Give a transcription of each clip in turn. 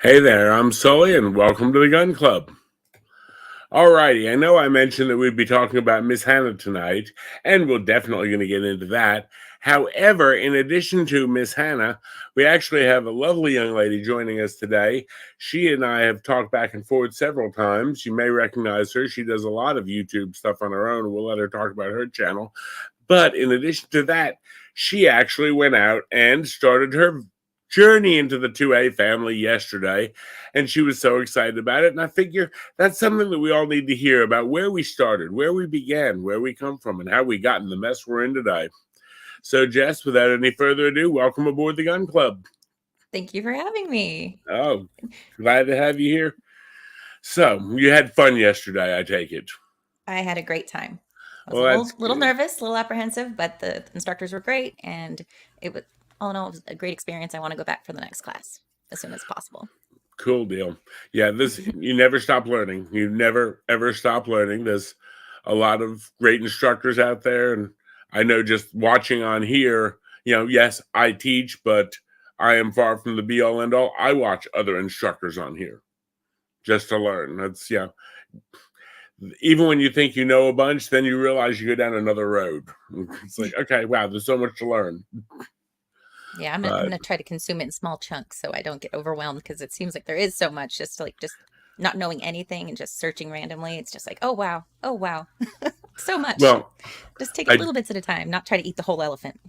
Hey there, I'm Sully, and welcome to the Gun Club. Alrighty, I know I mentioned that we'd be talking about Miss Hannah tonight, and we're definitely going to get into that. However, in addition to Miss Hannah, we actually have a lovely young lady joining us today. She and I have talked back and forth several times. You may recognize her. She does a lot of YouTube stuff on her own. We'll let her talk about her channel. But in addition to that, she actually went out and started her journey into the 2A family yesterday, and she was so excited about it. And I figure that's something that we all need to hear about, where we started, where we began, where we come from, and how we got in the mess we're in today. So, Jess, without any further ado, welcome aboard the Gun Club. Thank you for having me. Oh, glad to have you here. So, you had fun yesterday, I take it. I had a great time. I was Well, a that's little good. nervous, a little apprehensive, but the instructors were great, and it was all in all, it was a great experience. I want to go back for the next class as soon as possible. Cool deal. Yeah, you never stop learning. You never ever stop learning. There's a lot of great instructors out there, and I know just watching on here, yes, I teach, but I am far from the be all end all. I watch other instructors on here just to learn. That's even when you think you know a bunch, then you realize you go down another road. It's like, okay, wow, there's so much to learn. Yeah, I'm gonna try to consume it in small chunks so I don't get overwhelmed because it seems like there is so much just not knowing anything and just searching randomly. It's just like, oh wow, so much. Well, just take it little bits at a time, not try to eat the whole elephant.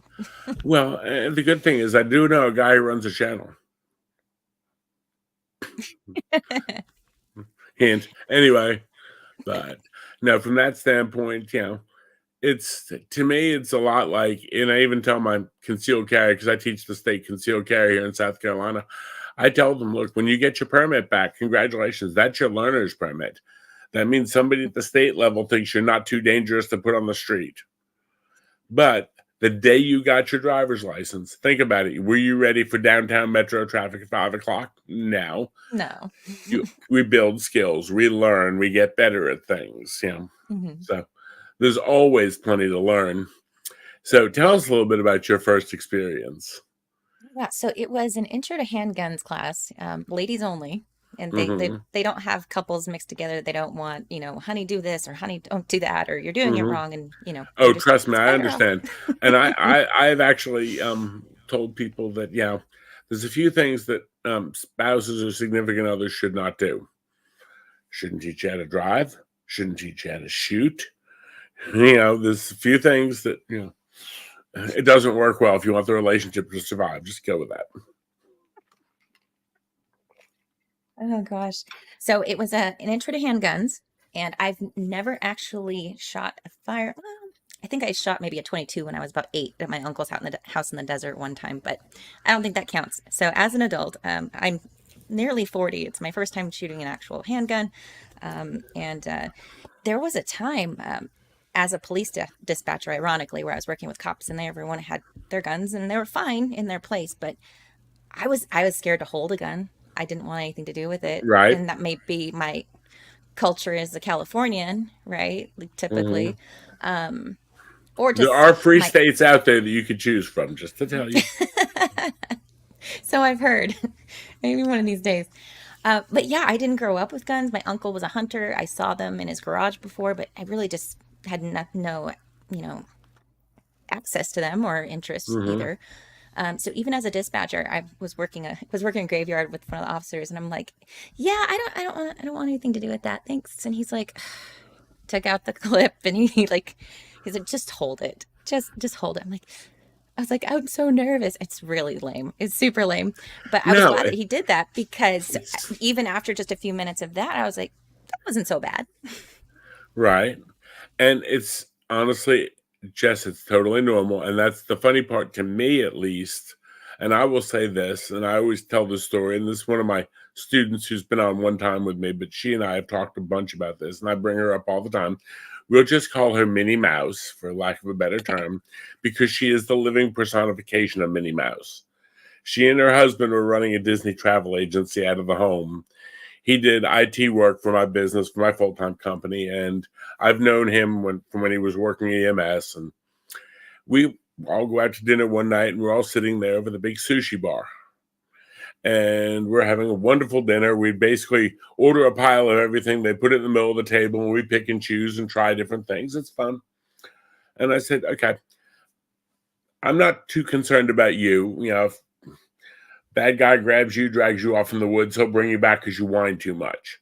Well, and the good thing is I do know a guy who runs a channel. Hint. Anyway, but no, from that standpoint, it's to me, it's a lot like, and I even tell my concealed carry, because I teach the state concealed carry here in South Carolina. I tell them, look, when you get your permit back, congratulations, that's your learner's permit. That means somebody at the state level thinks you're not too dangerous to put on the street. But the day you got your driver's license, think about it. Were you ready for downtown metro traffic at 5 o'clock? No. We build skills, we learn, we get better at things. Mm-hmm. So there's always plenty to learn. So tell us a little bit about your first experience. Yeah, so it was an intro to handguns class, ladies only. And they don't have couples mixed together. They don't want, honey, do this, or honey, don't do that, or you're doing it wrong. And, oh, trust me, I understand. And I've actually told people that, there's a few things that spouses or significant others should not do. Shouldn't teach you how to drive. Shouldn't teach you how to shoot. There's a few things that, it doesn't work well if you want the relationship to survive. Just go with that. Oh gosh. So it was an intro to handguns, and I've never actually shot a fire. Well, I think I shot maybe a 22 when I was about 8 at my uncle's house in the desert one time, but I don't think that counts. So as an adult, I'm nearly 40. It's my first time shooting an actual handgun. And there was a time as a police dispatcher, ironically, where I was working with cops, and everyone had their guns and they were fine in their place, but I was scared to hold a gun. I didn't want anything to do with it. Right. And that may be my culture as a Californian, right? Typically. Or just there are free states out there that you could choose from, just to tell you. So I've heard. Maybe one of these days. But yeah, I didn't grow up with guns. My uncle was a hunter. I saw them in his garage before, but I really just had no access to them or interest either. So even as a dispatcher, I was working a graveyard with one of the officers, and I'm like, yeah, I don't want anything to do with that. Thanks. And he's like, took out the clip, and he said, just hold it. Just hold it. I was like, I'm so nervous. It's really lame. It's super lame. But I was glad that he did that, because even after just a few minutes of that, I was like, that wasn't so bad. Right. And it's honestly, Jess, it's totally normal. And that's the funny part to me, at least. And I will say this, and I always tell this story, and this is one of my students who's been on one time with me, but she and I have talked a bunch about this, and I bring her up all the time. We'll just call her Minnie Mouse, for lack of a better term, because she is the living personification of Minnie Mouse. She and her husband were running a Disney travel agency out of the home. He did IT work for my business, for my full-time company, and I've known him from when he was working EMS. And we all go out to dinner one night, and we're all sitting there over the big sushi bar. and we're having a wonderful dinner. We basically order a pile of everything. They put it in the middle of the table, and we pick and choose and try different things. It's fun. And I said, okay, I'm not too concerned about you. If bad guy grabs you, drags you off in the woods, he'll bring you back because you whine too much.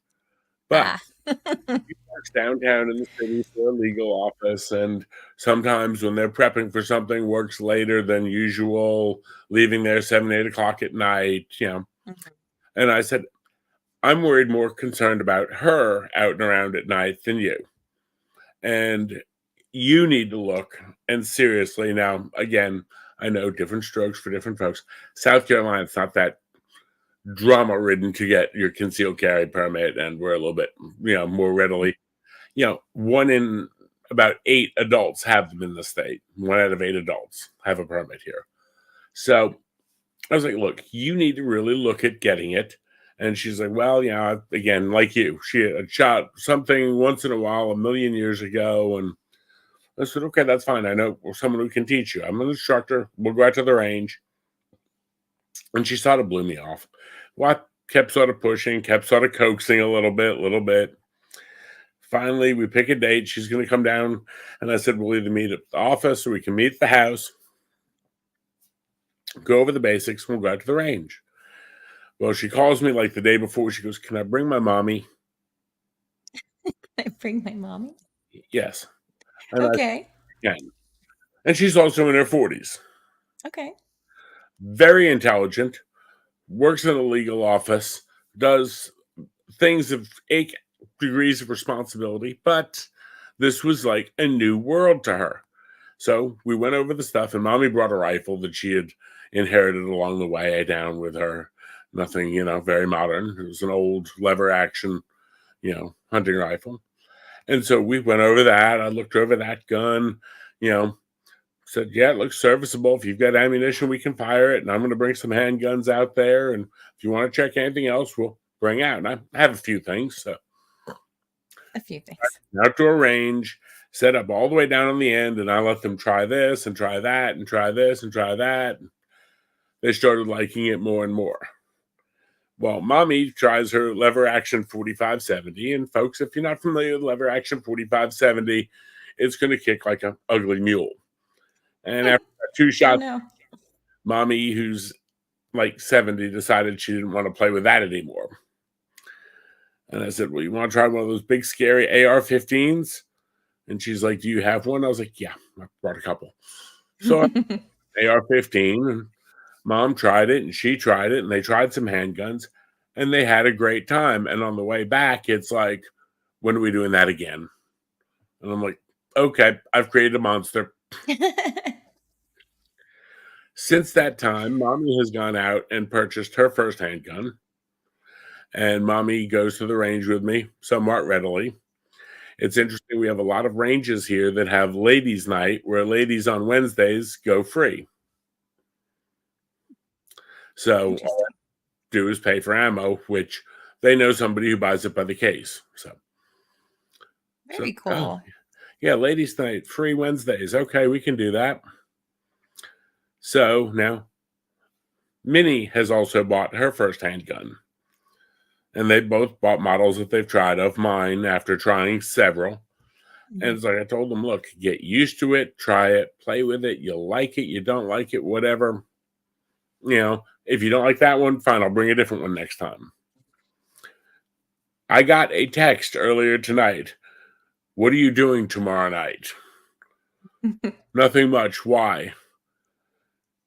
But Ah. he works downtown in the city for a legal office, and sometimes when they're prepping for something, works later than usual, leaving there 7, 8 o'clock at night. Mhm. And I said, I'm more concerned about her out and around at night than you. And you need to look. And seriously, now, again, I know different strokes for different folks. South Carolina, it's not that drama ridden to get your concealed carry permit, and we're a little bit, more readily, one in about 8 adults have them in the state. 1 out of 8 adults have a permit here. So I was like, look, you need to really look at getting it. And she's like, well, again, like you, she had shot something once in a while, a million years ago. And I said, okay, that's fine. I know someone who can teach you. I'm an instructor. We'll go out to the range. And she sort of blew me off. Well, I kept sort of pushing, kept sort of coaxing a little bit. Finally, we pick a date. She's going to come down. And I said, we'll either meet at the office or we can meet at the house, go over the basics, and we'll go out to the range. Well, she calls me like the day before. She goes, can I bring my mommy? I bring my mommy. Yes. And Okay. I can. And she's also in her 40s. Okay. Very intelligent, works in a legal office, does things of 8 degrees of responsibility, but this was like a new world to her. So we went over the stuff, and mommy brought a rifle that she had inherited along the way down with her. Nothing, very modern. It was an old lever action, hunting rifle. And so we went over that. I looked over that gun, said, yeah, it looks serviceable. If you've got ammunition, we can fire it. And I'm going to bring some handguns out there. And if you want to check anything else, we'll bring out. And I have a few things. So A few things. outdoor range, set up all the way down on the end. And I let them try this and try that and try this and try that. They started liking it more and more. Well, mommy tries her lever action 4570. And folks, if you're not familiar with lever action 4570, it's going to kick like an ugly mule. And after 2 shots, mommy, who's like 70, decided she didn't want to play with that anymore. And I said, well, you want to try one of those big, scary AR-15s? And she's like, do you have one? I was like, yeah, I brought a couple. So AR-15, and mom tried it, and she tried it, and they tried some handguns, and they had a great time. And on the way back, it's like, when are we doing that again? And I'm like, okay, I've created a monster. Since that time, mommy has gone out and purchased her first handgun. And mommy goes to the range with me somewhat readily. It's interesting. We have a lot of ranges here that have ladies' night, where ladies on Wednesdays go free. So all I do is pay for ammo, which they know somebody who buys it by the case. So Very cool. Oh, yeah, ladies' night, free Wednesdays. Okay, we can do that. So now Minnie has also bought her first handgun. And they both bought models that they've tried of mine after trying several. Mhm. And it's like I told them, look, get used to it, try it, play with it. You'll like it, you don't like it, whatever. If you don't like that one, fine, I'll bring a different one next time. I got a text earlier tonight. What are you doing tomorrow night? Nothing much. Why?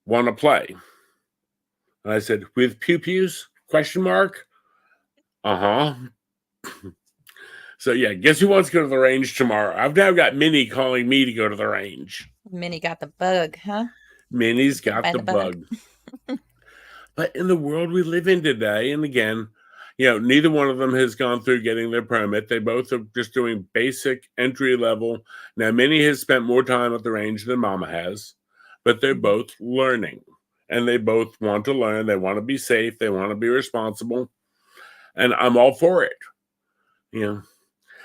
Want to play? And I said, with pew-pews? Question mark? Uh-huh. So, yeah, guess who wants to go to the range tomorrow? I've now got Minnie calling me to go to the range. Minnie got the bug, huh? Minnie's got the bug. But in the world we live in today, and again, neither one of them has gone through getting their permit. They both are just doing basic entry level. Now, Minnie has spent more time at the range than Mama has, but they're both learning. And they both want to learn. They want to be safe. They want to be responsible. And I'm all for it.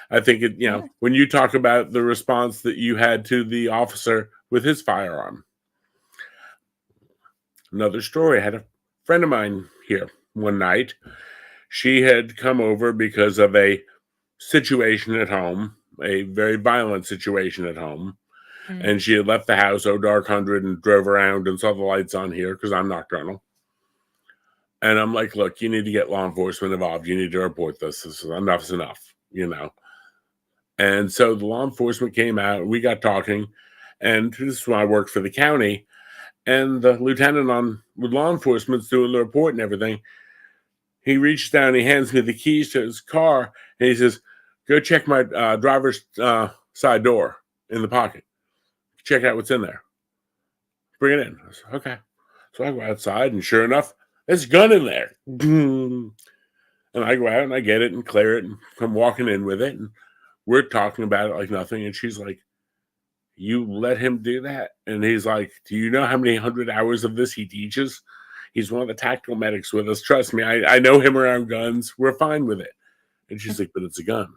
I think when you talk about the response that you had to the officer with his firearm. Another story. I had a friend of mine here one night. She had come over because of a situation at home, a very violent situation at home. Mm. And she had left the house, oh, dark 100, and drove around and saw the lights on here because I'm nocturnal. And I'm like, look, you need to get law enforcement involved. You need to report this. Enough's enough, you know. And so the law enforcement came out. We got talking. And this is when I worked for the county. And the lieutenant on with law enforcement's doing the report and everything. He reaches down, he hands me the keys to his car, and he says, go check my driver's side door in the pocket. Check out what's in there. Bring it in. I said, okay. So I go outside, and sure enough, there's a gun in there. And I go out, and I get it, and clear it, and come walking in with it, and we're talking about it like nothing, and she's like, you let him do that? And he's like, do you know how many 100 hours of this he teaches? He's one of the tactical medics with us. Trust me, I know him around guns. We're fine with it. And she's like, but it's a gun.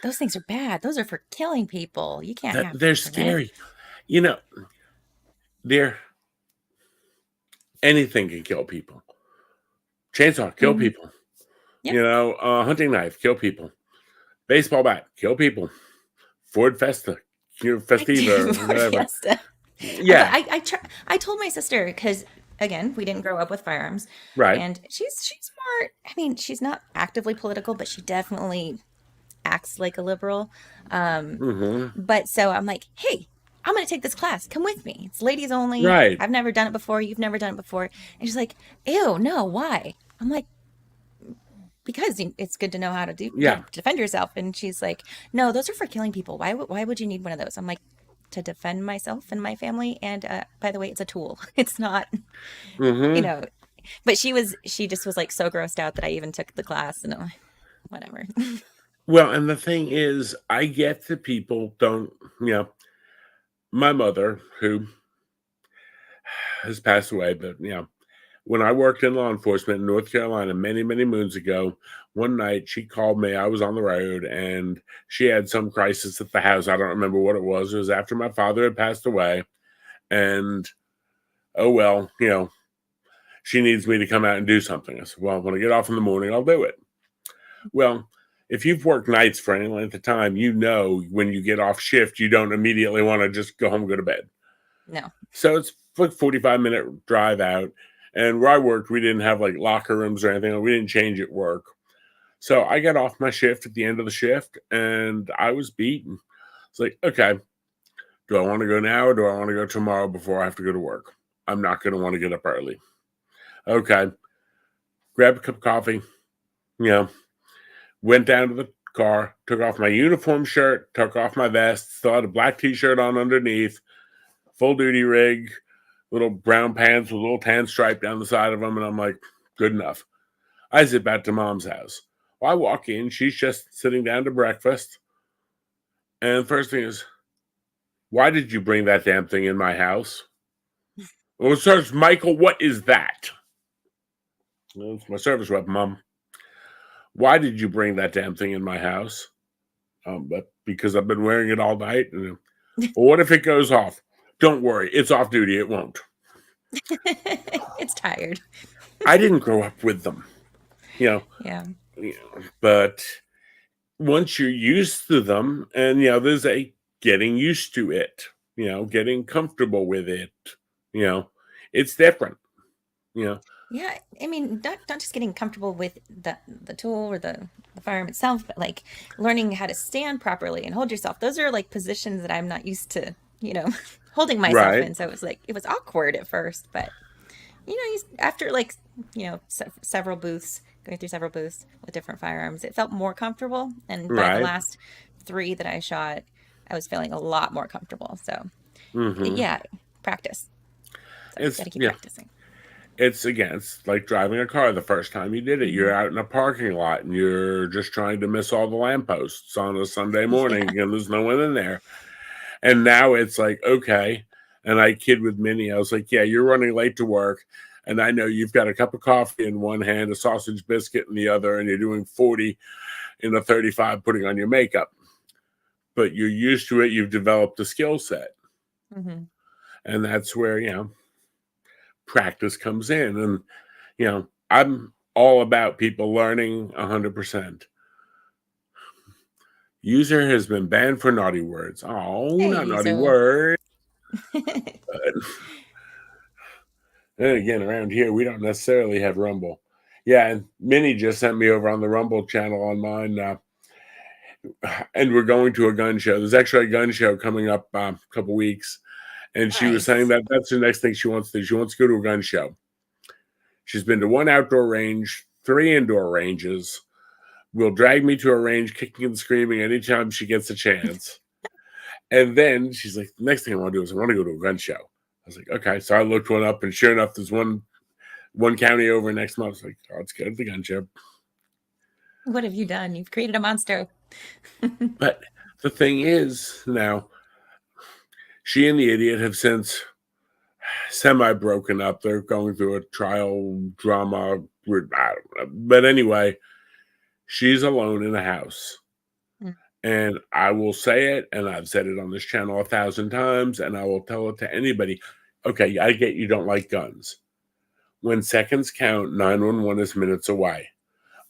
Those things are bad. Those are for killing people. You can't have They're things like that. scary. You know, anything can kill people. Chainsaw, kill people. Yeah. You know, hunting knife, kill people. Baseball bat, kill people. Ford Festiva, whatever. Fiesta. Yeah. I told my sister, because again, we didn't grow up with firearms, Right. and she's more. I mean, she's not actively political, but she definitely acts like a liberal. But so I'm like, hey, I'm going to take this class. Come with me. It's ladies only. Right. I've never done it before. You've never done it before. And she's like, ew, no, why? I'm like, because it's good to know how to defend yourself. And she's like, no, those are for killing people. Why would you need one of those? I'm like, to defend myself and my family. And by the way, it's a tool. It's not, you know. But she just was like so grossed out that I even took the class, and I'm like, whatever. Well, and the thing is, I get that people don't, you know, my mother, who has passed away, but, you know, when I worked in law enforcement in North Carolina many, many moons ago, one night she called me. I was on the road and she had some crisis at the house. I don't remember what it was. It was after my father had passed away. And, oh, well, you know, she needs me to come out and do something. I said, well, when I get off in the morning, I'll do it. Well, if you've worked nights for any length of time, you know when you get off shift, you don't immediately want to just go home and go to bed. No. So it's like 45-minute drive out. And where I worked, we didn't have like locker rooms or anything. We didn't change at work. So I got off my shift at the end of the shift and I was beaten. It's like, okay, do I want to go now or do I want to go tomorrow before I have to go to work? I'm not going to want to get up early. Okay. Grab a cup of coffee, you know, went down to the car, took off my uniform shirt, took off my vest, still had a black t-shirt on underneath, full duty rig, little brown pants with a little tan stripe down the side of them. And I'm like, good enough. I zip back to mom's house. Well, I walk in. She's just sitting down to breakfast. And the first thing is, why did you bring that damn thing in my house? Well, it starts, Michael, what is that? Well, it's my service weapon, Mom. Why did you bring that damn thing in my house? But because I've been wearing it all night. And, well, what if it goes off? Don't worry. It's off duty. It won't. It's tired. I didn't grow up with them. You know. Yeah. You know, but once you're used to them, and you know, there's a getting used to it, you know, getting comfortable with it, you know, it's different, you know. Yeah, I mean, not just getting comfortable with the tool or the firearm itself, but like learning how to stand properly and hold yourself. Those are like positions that I'm not used to, you know, holding myself in. So it was awkward at first, but you know, after like, you know, several booths, going through several booths with different firearms, it felt more comfortable. And by the last 3 that I shot, I was feeling a lot more comfortable. So yeah, practice. So you gotta keep practicing. It's like driving a car the first time you did it. You're out in a parking lot and you're just trying to miss all the lampposts on a Sunday morning and there's no one in there. And now it's like, okay. And I kid with Minnie. I was like, yeah, you're running late to work. And I know you've got a cup of coffee in one hand, a sausage biscuit in the other, and you're doing 40 in a 35 putting on your makeup. But you're used to it. You've developed a skill set. And that's where, you know, practice comes in. And, I'm all about people learning 100%. User has been banned for naughty words. Oh, Hey, not naughty user. words. And again, around here, we don't necessarily have Rumble. Yeah, and Minnie just sent me over on the Rumble channel on mine. And we're going to a gun show. There's actually a gun show coming up a couple weeks. And she was saying Nice. that that's the next thing she wants to do. She wants to go to a gun show. She's been to 1 outdoor range, 3 indoor ranges. Will drag me to a range, kicking and screaming anytime she gets a chance. And then she's like, the next thing I want to do is I want to go to a gun show. I was like, okay. So I looked one up, and sure enough, there's one county over next month. I was like, oh, let's go to the gun show. What have you done? You've created a monster. But the thing is, now, she and the idiot have since semi-broken up. They're going through a trial drama. I don't know. But anyway, she's alone in a house. And I will say it, and I've said it on this channel 1,000 times, and I will tell it to anybody. Okay, I get you don't like guns. When seconds count, 911 is minutes away.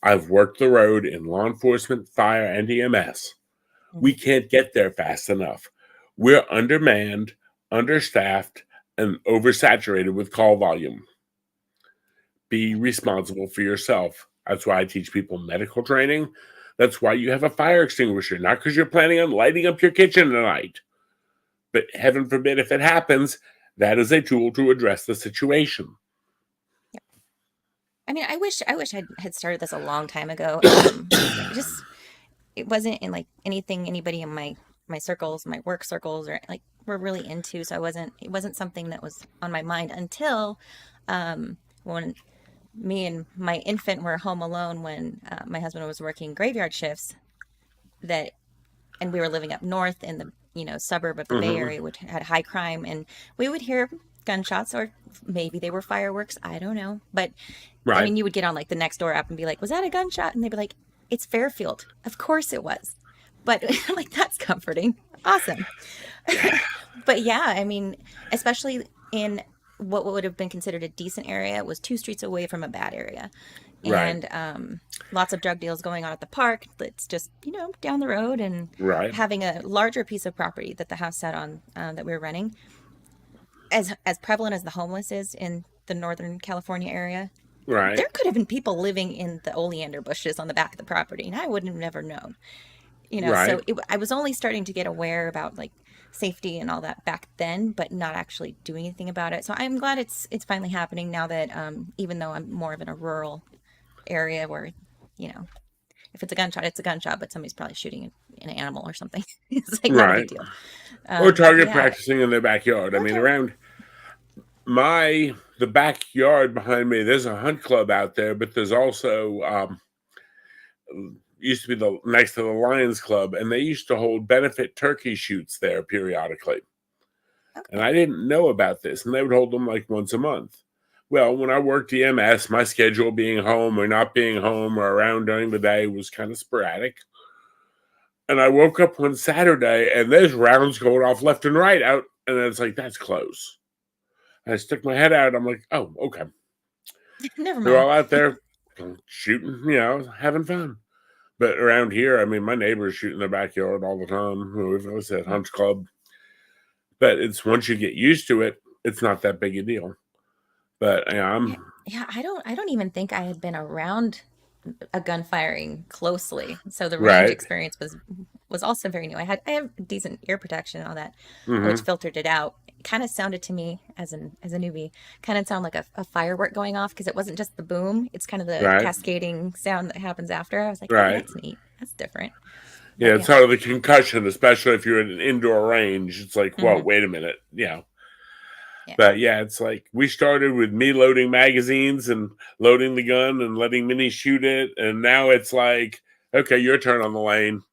I've worked the road in law enforcement, fire, and EMS. We can't get there fast enough. We're undermanned, understaffed, and oversaturated with call volume. Be responsible for yourself. That's why I teach people medical training. That's why you have a fire extinguisher, not because you're planning on lighting up your kitchen tonight. But heaven forbid, if it happens, that is a tool to address the situation. Yeah. I mean, I wish I had started this a long time ago. It wasn't in like anything anybody in my circles, my work circles, or like were really into. So it wasn't something that was on my mind until when me and my infant were home alone when my husband was working graveyard shifts, and we were living up north in the suburb of the Bay Area, which had high crime, and we would hear gunshots, or maybe they were fireworks, I don't know, but Right. I mean, you would get on like the Nextdoor app and be like, was that a gunshot? And they'd be like, it's Fairfield. Of course it was. But I'm like, that's comforting. Awesome. But yeah, I mean, especially in what would have been considered a decent area, was 2 streets away from a bad area. Right. And lots of drug deals going on at the park that's just, down the road, and Right. having a larger piece of property that the house sat on that we were renting. As prevalent as the homeless is in the Northern California area, Right. there could have been people living in the oleander bushes on the back of the property, and I wouldn't have never known. Right. So I was only starting to get aware about like safety and all that back then, but not actually doing anything about it. So I'm glad it's finally happening now that even though I'm more of in a rural area where, if it's a gunshot, it's a gunshot, but somebody's probably shooting an animal or something. It's like not a big deal. Or target Yeah. practicing in their backyard. I mean, around the backyard behind me, there's a hunt club out there, but there's also used to be next to the Lions Club, and they used to hold benefit turkey shoots there periodically. Okay. And I didn't know about this, and they would hold them like once a month. Well, when I worked EMS, my schedule being home or not being home or around during the day was kind of sporadic. And I woke up one Saturday, and there's rounds going off left and right out, and it's like, that's close. And I stuck my head out. I'm like, oh, okay. Never They're all mind. out there shooting, having fun. But around here, I mean, my neighbors shoot in their backyard all the time. We've always had hunts club. But it's once you get used to it, it's not that big a deal. But Yeah, I don't even think I had been around a gun firing closely. So the range Right. experience was also very new. I have decent ear protection and all that, Mhm. which filtered it out. It kind of sounded to me as a newbie, kind of sound like a firework going off, because it wasn't just the boom, it's kind of the Right. cascading sound that happens after. I was like, oh, Right. that's neat. That's different. Yeah, it's sort of the concussion, especially if you're at an indoor range. It's like, whoa, wait a minute. Yeah. But yeah, it's like we started with me loading magazines and loading the gun and letting Minnie shoot it. And now it's like, okay, your turn on the lane.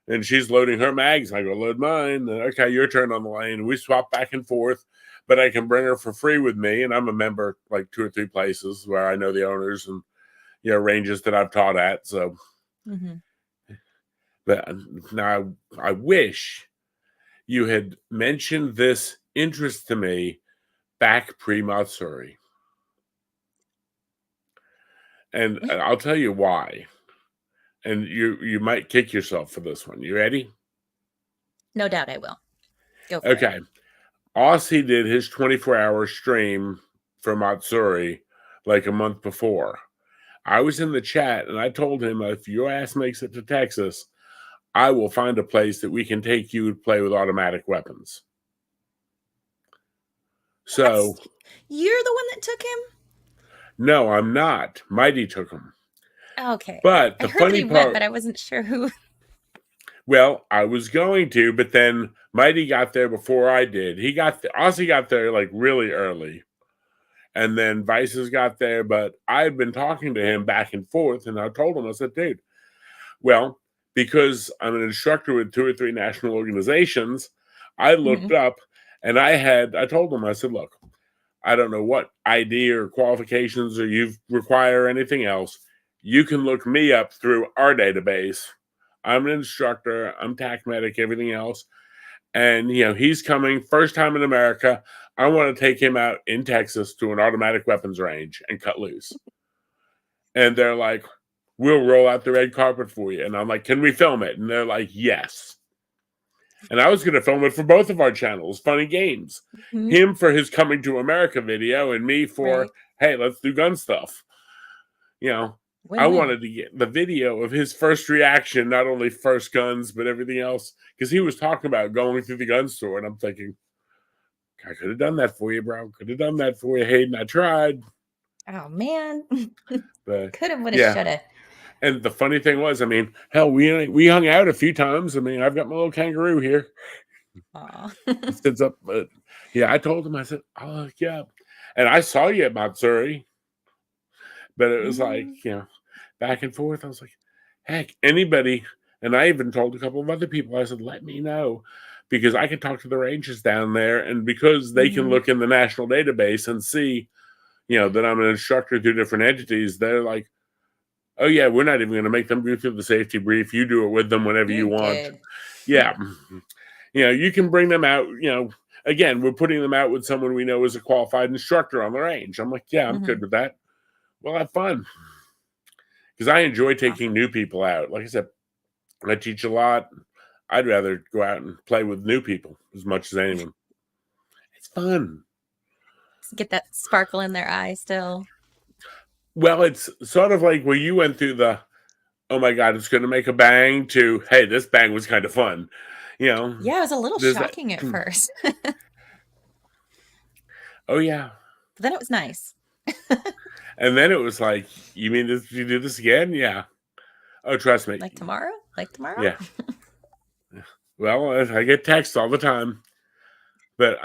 And she's loading her mags. I go load mine. Okay, your turn on the lane. We swap back and forth, but I can bring her for free with me. And I'm a member like 2 or 3 places where I know the owners and ranges that I've taught at. So, but now I wish you had mentioned this interest to me back pre-Matsuri. And I'll tell you why. And you might kick yourself for this one. You ready? No doubt I will. Go for it. Okay. Aussie did his 24-hour stream for Matsuri like a month before. I was in the chat and I told him, if your ass makes it to Texas, I will find a place that we can take you to play with automatic weapons. So you're the one that took him? No, I'm not. Mighty took him. Okay. But the I heard funny that he part, went, but I wasn't sure who. well, I was going to, but then Mighty got there before I did. Aussie got there like really early. And then Vices got there, but I've been talking to him back and forth, and I told him, I said, dude, well, because I'm an instructor with 2 or 3 national organizations, I looked up and I told him, I said, look, I don't know what ID or qualifications or you require or anything else. You can look me up through our database. I'm an instructor. I'm TAC medic, everything else. And, he's coming first time in America. I want to take him out in Texas to an automatic weapons range and cut loose. And they're like, we'll roll out the red carpet for you. And I'm like, can we film it? And they're like, yes. And I was going to film it for both of our channels, Funny Games. Him for his Coming to America video and me for, hey, let's do gun stuff. I wanted to get the video of his first reaction, not only first guns, but everything else. Because he was talking about going through the gun store. And I'm thinking, I could have done that for you, bro. Could have done that for you, Hayden. I tried. Oh, man. But could have, would have, should have. And the funny thing was, hell, we hung out a few times. I've got my little kangaroo here. It sits up, but I told him, I said, oh, yeah. And I saw you at Matsuri. But it was like, back and forth. I was like, heck, anybody. And I even told a couple of other people, I said, let me know. Because I can talk to the ranges down there. And because they can look in the national database and see, that I'm an instructor through different entities, they're like, oh, yeah, we're not even going to make them go through the safety brief. You do it with them whenever you want. Good. Yeah. You can bring them out, again, we're putting them out with someone we know is a qualified instructor on the range. I'm like, yeah, I'm good with that. We'll have fun. Because I enjoy taking new people out. Like I said, I teach a lot. I'd rather go out and play with new people as much as anyone. It's fun. Get that sparkle in their eye still. Well, it's sort of like where you went through the, oh my God, it's going to make a bang to, hey, this bang was kind of fun. Yeah, it was a little shocking at first. Oh, yeah. But then it was nice. And then it was like, you mean this, you do this again? Yeah. Oh, trust me. Like tomorrow? Yeah. Well, I get texts all the time. But,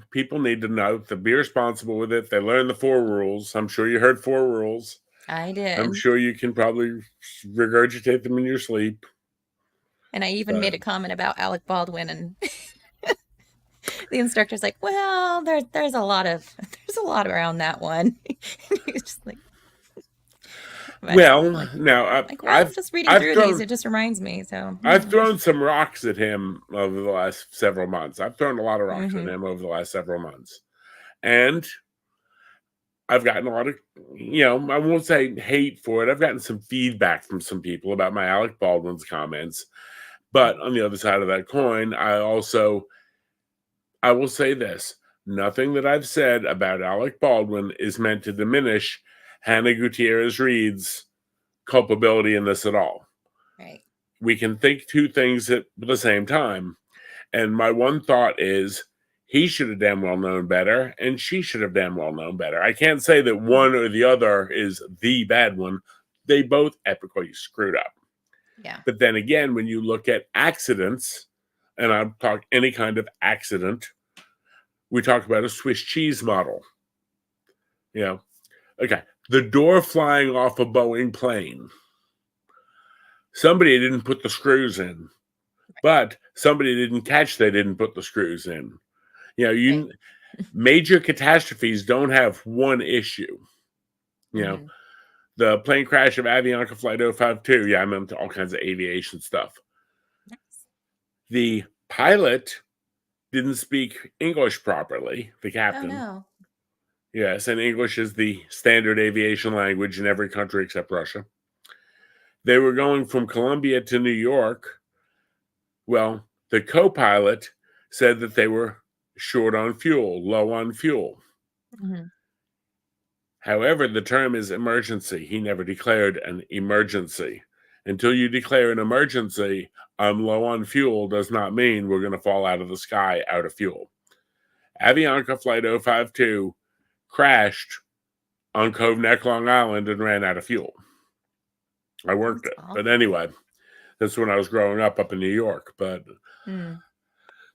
people need to know to be responsible with it. They learn the 4 rules. I'm sure you heard 4 rules. I did. I'm sure you can probably regurgitate them in your sleep. And I even made a comment about Alec Baldwin, and the instructor's like, well, there's a lot around that one. He's just like, well, now I'm just reading through these. It just reminds me. So I've thrown some rocks at him over the last several months. I've thrown a lot of rocks at him over the last several months, and I've gotten a lot of, I won't say hate for it. I've gotten some feedback from some people about my Alec Baldwin's comments. But on the other side of that coin, I will say this. Nothing that I've said about Alec Baldwin is meant to diminish Hannah Gutierrez-Reed's culpability in this at all. Right. We can think 2 things at the same time. And my one thought is, he should have damn well known better, and she should have damn well known better. I can't say that one or the other is the bad one. They both epically screwed up. Yeah. But then again, when you look at accidents, and I'm talking any kind of accident, we talk about a Swiss cheese model. Okay, the door flying off a Boeing plane. Somebody didn't put the screws in, but somebody didn't catch they didn't put the screws in. Major catastrophes don't have one issue. The plane crash of Avianca Flight 052. Yeah, I'm into all kinds of aviation stuff. Nice. The pilot didn't speak English properly, the captain. Oh, no. Yes, and English is the standard aviation language in every country except Russia. They were going from Columbia to New York. Well, the co-pilot said that they were short on fuel, low on fuel. Mm-hmm. However, the term is emergency. He never declared an emergency. Until you declare an emergency, I'm low on fuel does not mean we're going to fall out of the sky out of fuel. Avianca Flight 052 crashed on Cove Neck, Long Island, and ran out of fuel. I worked it. But anyway, that's when I was growing up in New York. But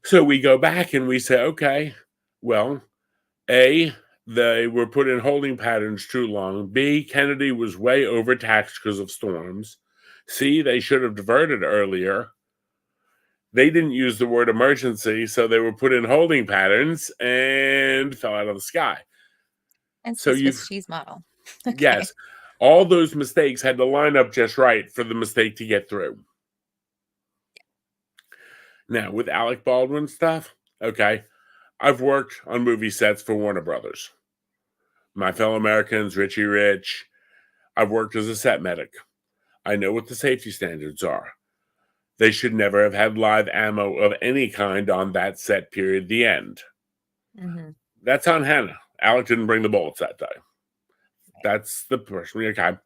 so we go back and we say, okay, well, A, they were put in holding patterns too long. B, Kennedy was way overtaxed because of storms. C, they should have diverted earlier. They didn't use the word emergency, so they were put in holding patterns and fell out of the sky. And so the Swiss cheese model. Okay. Yes. All those mistakes had to line up just right for the mistake to get through. Now, with Alec Baldwin stuff, okay, I've worked on movie sets for Warner Brothers. My Fellow Americans, Richie Rich. I've worked as a set medic. I know what the safety standards are. They should never have had live ammo of any kind on that set, period, the end. Mm-hmm. That's on Hannah. Alec didn't bring the bullets that day. That's the person. Okay.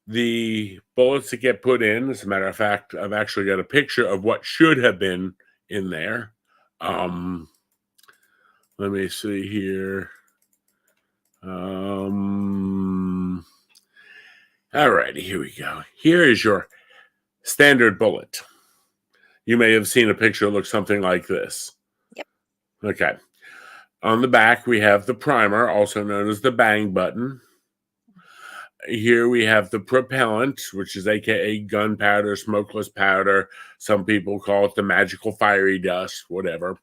The bullets that get put in, as a matter of fact, I've actually got a picture of what should have been in there. Let me see here. All righty, here we go. Here is your standard bullet. You may have seen a picture that looks something like this. Yep. Okay. On the back, we have the primer, also known as the bang button. Here we have the propellant, which is aka gunpowder, smokeless powder. Some people call it the magical fiery dust, whatever.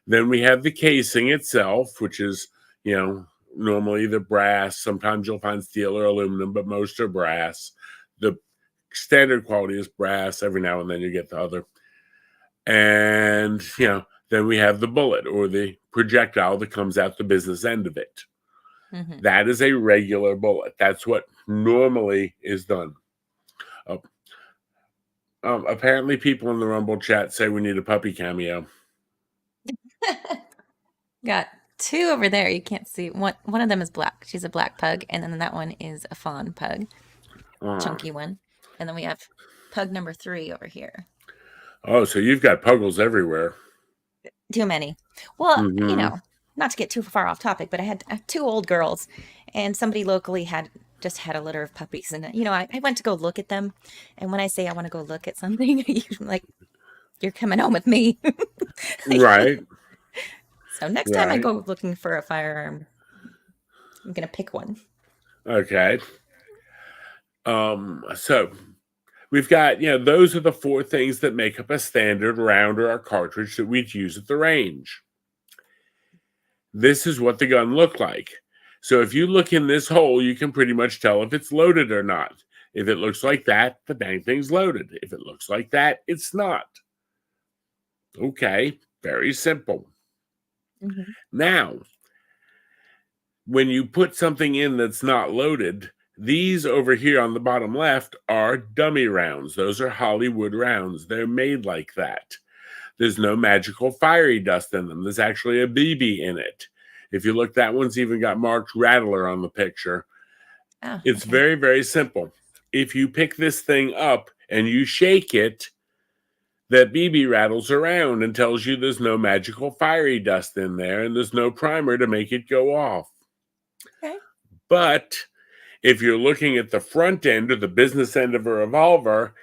Then we have the casing itself, which is, normally the brass. Sometimes you'll find steel or aluminum, but most are brass. The standard quality is brass. Every now and then you get the other. And, then we have the bullet or the projectile that comes out the business end of it. Mm-hmm. That is a regular bullet. That's what normally is done. Apparently people in the Rumble chat say we need a puppy cameo. Got two over there. You can't see. One of them is black. She's a black pug. And then that one is a fawn pug. Chunky one. And then we have pug number 3 over here. Oh, so you've got puggles everywhere. Too many. Well, not to get too far off topic, but I had 2 old girls, and somebody locally had a litter of puppies. And, I went to go look at them. And when I say I want to go look at something, you're coming home with me. Right. So next time I go looking for a firearm, I'm going to pick one. Okay. So we've got, those are the 4 things that make up a standard round or a cartridge that we'd use at the range. This is what the gun looked like. So if you look in this hole, you can pretty much tell if it's loaded or not. If it looks like that, the dang thing's loaded. If it looks like that, it's not. Okay, very simple. Mm-hmm. Now, when you put something in that's not loaded, these over here on the bottom left are dummy rounds. Those are Hollywood rounds. They're made like that. There's no magical fiery dust in them. There's actually a BB in it. If you look, that one's even got marked Rattler on the picture. Oh, it's very, very simple. If you pick this thing up and you shake it, that BB rattles around and tells you there's no magical fiery dust in there and there's no primer to make it go off. Okay. But if you're looking at the front end or the business end of a revolver,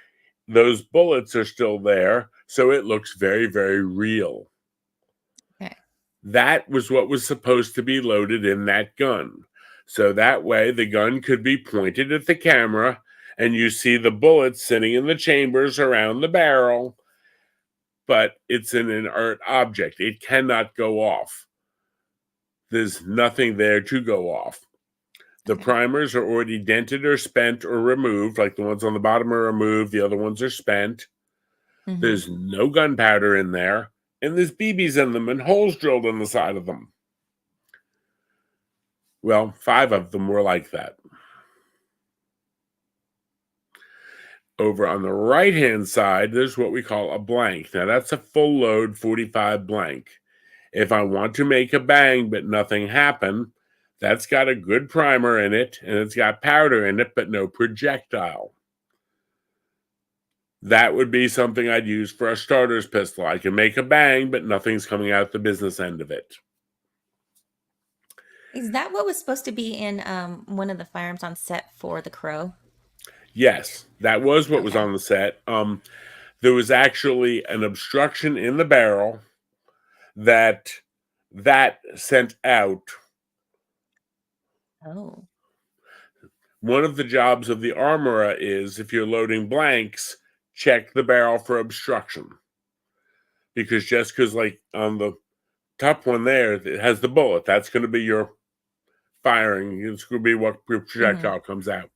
those bullets are still there, so it looks very, very real. Okay. That was what was supposed to be loaded in that gun. So that way the gun could be pointed at the camera and you see the bullets sitting in the chambers around the barrel, but it's an inert object. It cannot go off. There's nothing there to go off. The primers are already dented or spent or removed, like the ones on the bottom are removed, the other ones are spent. Mm-hmm. There's no gunpowder in there, and there's BBs in them and holes drilled in the side of them. Well, 5 of them were like that. Over on the right-hand side, there's what we call a blank. Now, that's a full load 45 blank. If I want to make a bang but nothing happen, that's got a good primer in it, and it's got powder in it, but no projectile. That would be something I'd use for a starter's pistol. I can make a bang, but nothing's coming out the business end of it. Is that what was supposed to be in one of the firearms on set for The Crow? Yes, that was what was Okay. on the set. There was actually an obstruction in the barrel that sent out. Oh. One of the jobs of the armorer is, if you're loading blanks, check the barrel for obstruction. Because just because, like, on the top one there, it has the bullet, that's going to be your firing. It's going to be what projectile comes out.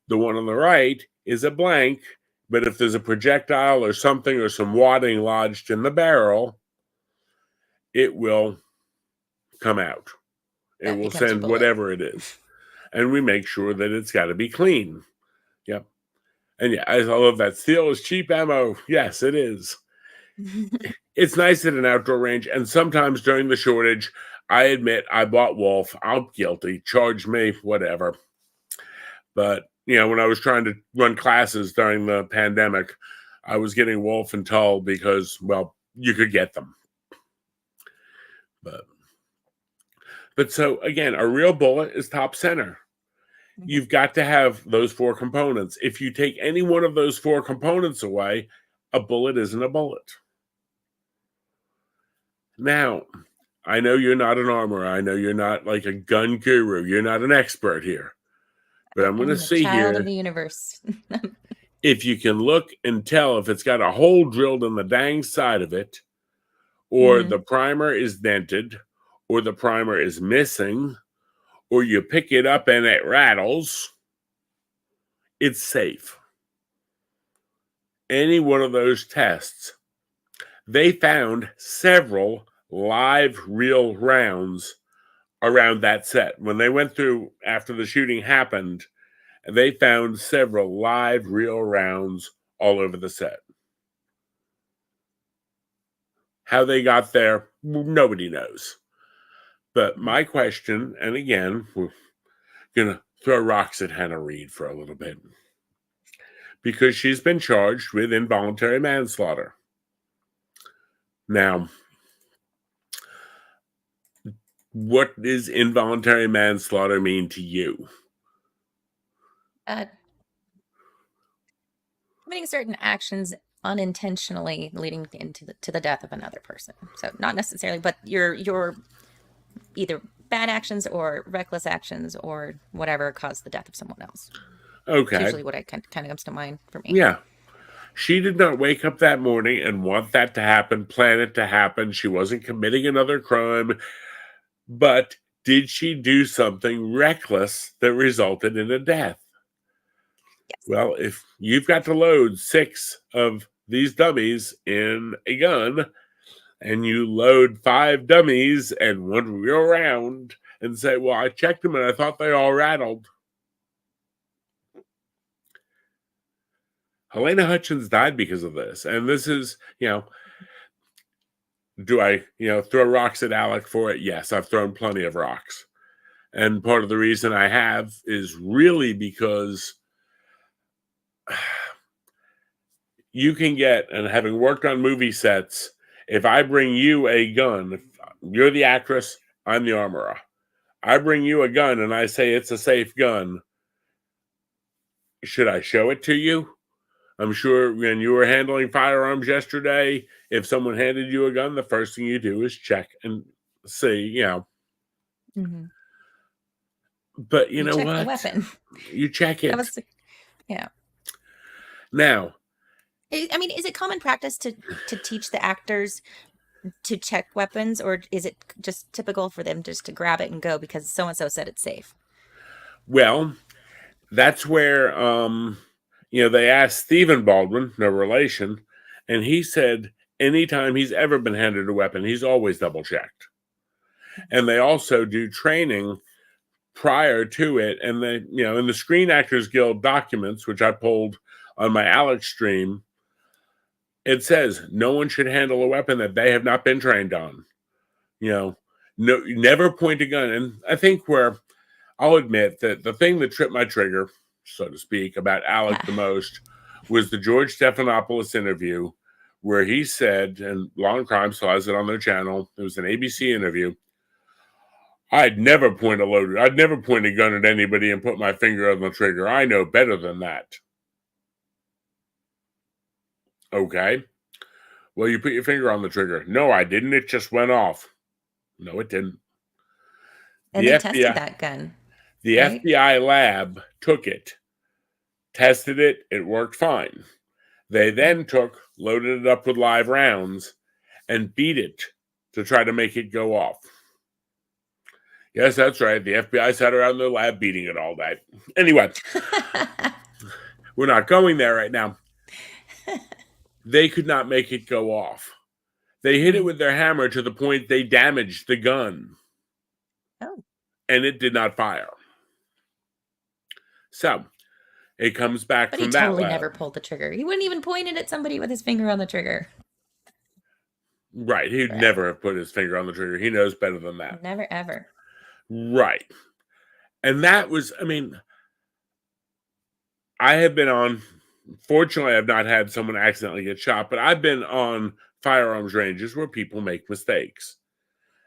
The one on the right is a blank, but if there's a projectile or something or some wadding lodged in the barrel, it will come out. It That will becomes your send bullet. whatever it is. And we make sure that it's got to be clean. Yep. And yeah, I love that. Steel is cheap ammo. Yes, it is. It's nice at an outdoor range. And sometimes during the shortage, I admit I bought Wolf. I'm guilty. Charge me, whatever. But, when I was trying to run classes during the pandemic, I was getting Wolf and Tull because, well, you could get them. But so, again, a real bullet is top center. You've got to have those 4 components. If you take any one of those 4 components away, a bullet isn't a bullet. Now, I know you're not an armorer. I know you're not like a gun guru. You're not an expert here. But I'm going to see child here of the universe. if you can look and tell if it's got a hole drilled in the dang side of it, or the primer is dented, or the primer is missing, or you pick it up and it rattles, it's safe. Any one of those tests, they found several live real rounds around that set. When they went through after the shooting happened, they found several live real rounds all over the set. How they got there, nobody knows. But my question, and again, we're going to throw rocks at Hannah Reed for a little bit, because she's been charged with involuntary manslaughter. Now, what does involuntary manslaughter mean to you? Committing certain actions unintentionally leading into to the death of another person. So not necessarily, but your either bad actions or reckless actions or whatever caused the death of someone else. Okay. It's usually what kind of comes to mind for me. Yeah. She did not wake up that morning and want that to happen, plan it to happen. She wasn't committing another crime. But did she do something reckless that resulted in a death? Yes. Well, if you've got to load 6 of these dummies in a gun, and you load 5 dummies and 1 real round and say, well, I checked them and I thought they all rattled. Helena Hutchins died because of this. And this is, do I, throw rocks at Alec for it? Yes, I've thrown plenty of rocks. And part of the reason I have is really because you can get, and having worked on movie sets, if I bring you a gun, if you're the actress, I'm the armorer. I bring you a gun and I say it's a safe gun. Should I show it to you? I'm sure when you were handling firearms yesterday, if someone handed you a gun, the first thing you do is check and see, Mm-hmm. But you know check what? The weapon. You check it. Yeah. Now, I mean, is it common practice to teach the actors to check weapons, or is it just typical for them just to grab it and go because so and so said it's safe? Well, that's where they asked Stephen Baldwin, no relation, and he said anytime he's ever been handed a weapon, he's always double checked. And they also do training prior to it. And then, in the Screen Actors Guild documents, which I pulled on my Alex stream, it says no one should handle a weapon that they have not been trained on. No, never point a gun. And I think I'll admit that the thing that tripped my trigger, so to speak, about Alec the most was the George Stephanopoulos interview, where he said, and Law and Crime still has it on their channel, it was an ABC interview, I'd never point a gun at anybody and put my finger on the trigger. I know better than that. Okay. Well, you put your finger on the trigger. No, I didn't. It just went off. No, it didn't. And they tested that gun. The right? FBI lab took it, tested it. It worked fine. They then loaded it up with live rounds and beat it to try to make it go off. Yes, that's right. The FBI sat around their lab beating it all day. Anyway, we're not going there right now. They could not make it go off. They hit it with their hammer to the point they damaged the gun. Oh. And it did not fire. So, it comes back from that lab. But he totally never pulled the trigger. He wouldn't even point it at somebody with his finger on the trigger. Right. He'd never have put his finger on the trigger. He knows better than that. Never, ever. Right. And that was, I have been on, fortunately, I've not had someone accidentally get shot, but I've been on firearms ranges where people make mistakes.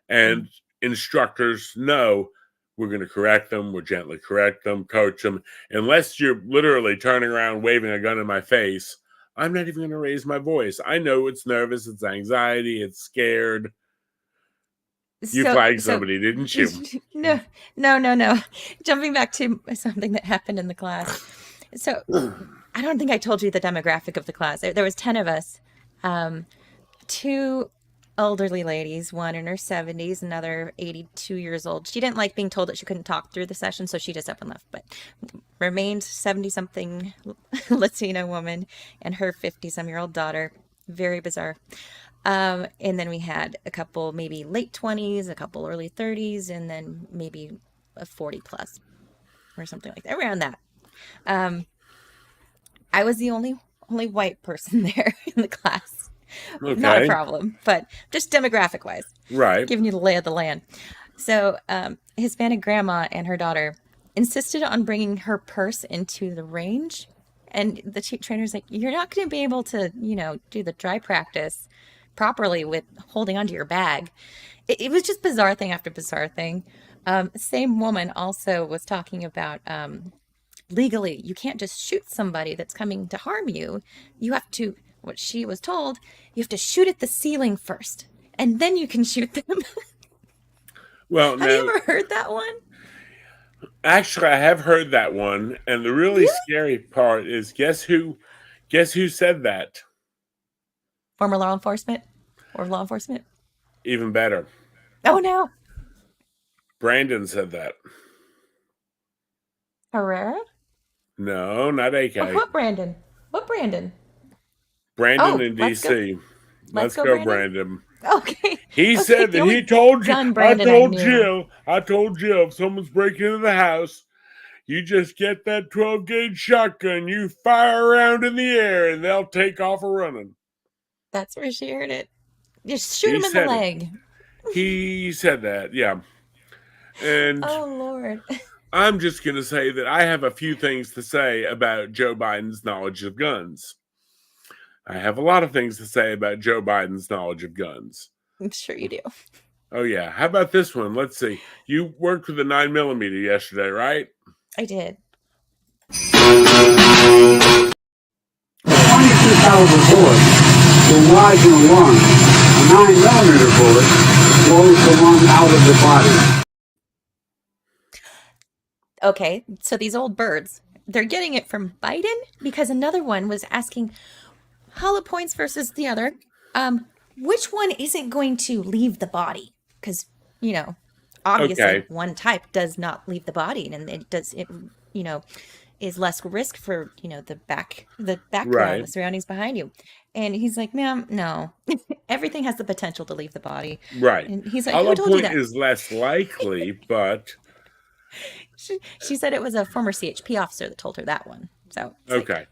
And instructors know we're going to correct them, we'll gently correct them, coach them. Unless you're literally turning around, waving a gun in my face, I'm not even going to raise my voice. I know it's nervous, it's anxiety, it's scared. You flagged somebody, didn't you? No. Jumping back to something that happened in the class. So I don't think I told you the demographic of the class. There was 10 of us. 2 elderly ladies, one in her 70s, another 82 years old. She didn't like being told that she couldn't talk through the session, so she just up and left. But remained 70-something Latino woman and her 50-some-year-old daughter. Very bizarre. And then we had a couple maybe late 20s, a couple early 30s, and then maybe a 40 plus or something like that, around that. I was the only white person there in the class. Okay. Not a problem, but just demographic wise, right? Giving you the lay of the land. So Hispanic grandma and her daughter insisted on bringing her purse into the range, and the trainer's like, "You're not going to be able to, do the dry practice properly with holding onto your bag." It was just bizarre thing after bizarre thing. Same woman also was talking about legally, you can't just shoot somebody that's coming to harm you. You have to, what she was told, you have to shoot at the ceiling first, and then you can shoot them. Well, have you ever heard that one? Actually, I have heard that one, and the really scary part is guess who said that? Former law enforcement or law enforcement? Even better. Oh no. Brandon said that. Herrera? No, not AK. What Brandon? What Brandon? Brandon in DC. Let's go, Brandon. Okay. He said that he told you. I told Jill, if someone's breaking into the house, you just get that 12-gauge shotgun, you fire around in the air, and they'll take off a running. That's where she heard it. Just shoot him in the leg. He said that, yeah. And oh, Lord. I'm just going to say that I have a few things to say about Joe Biden's knowledge of guns. I have a lot of things to say about Joe Biden's knowledge of guns. I'm sure you do. Oh, yeah. How about this one? Let's see. You worked with a 9mm yesterday, right? I did. 22 caliber bullet will rise an alarm. A 9mm bullet blows the lung out of the body. Okay, so these old birds, they're getting it from Biden because another one was asking hollow points versus the other. Which one isn't going to leave the body? Because, obviously one type does not leave the body, and it is less risk for, the background, right. The surroundings behind you. And he's like, ma'am, no, everything has the potential to leave the body. Right. And he's like, hollow who told you point that? Is less likely, but She said it was a former CHP officer that told her that one. So it's like, Okay.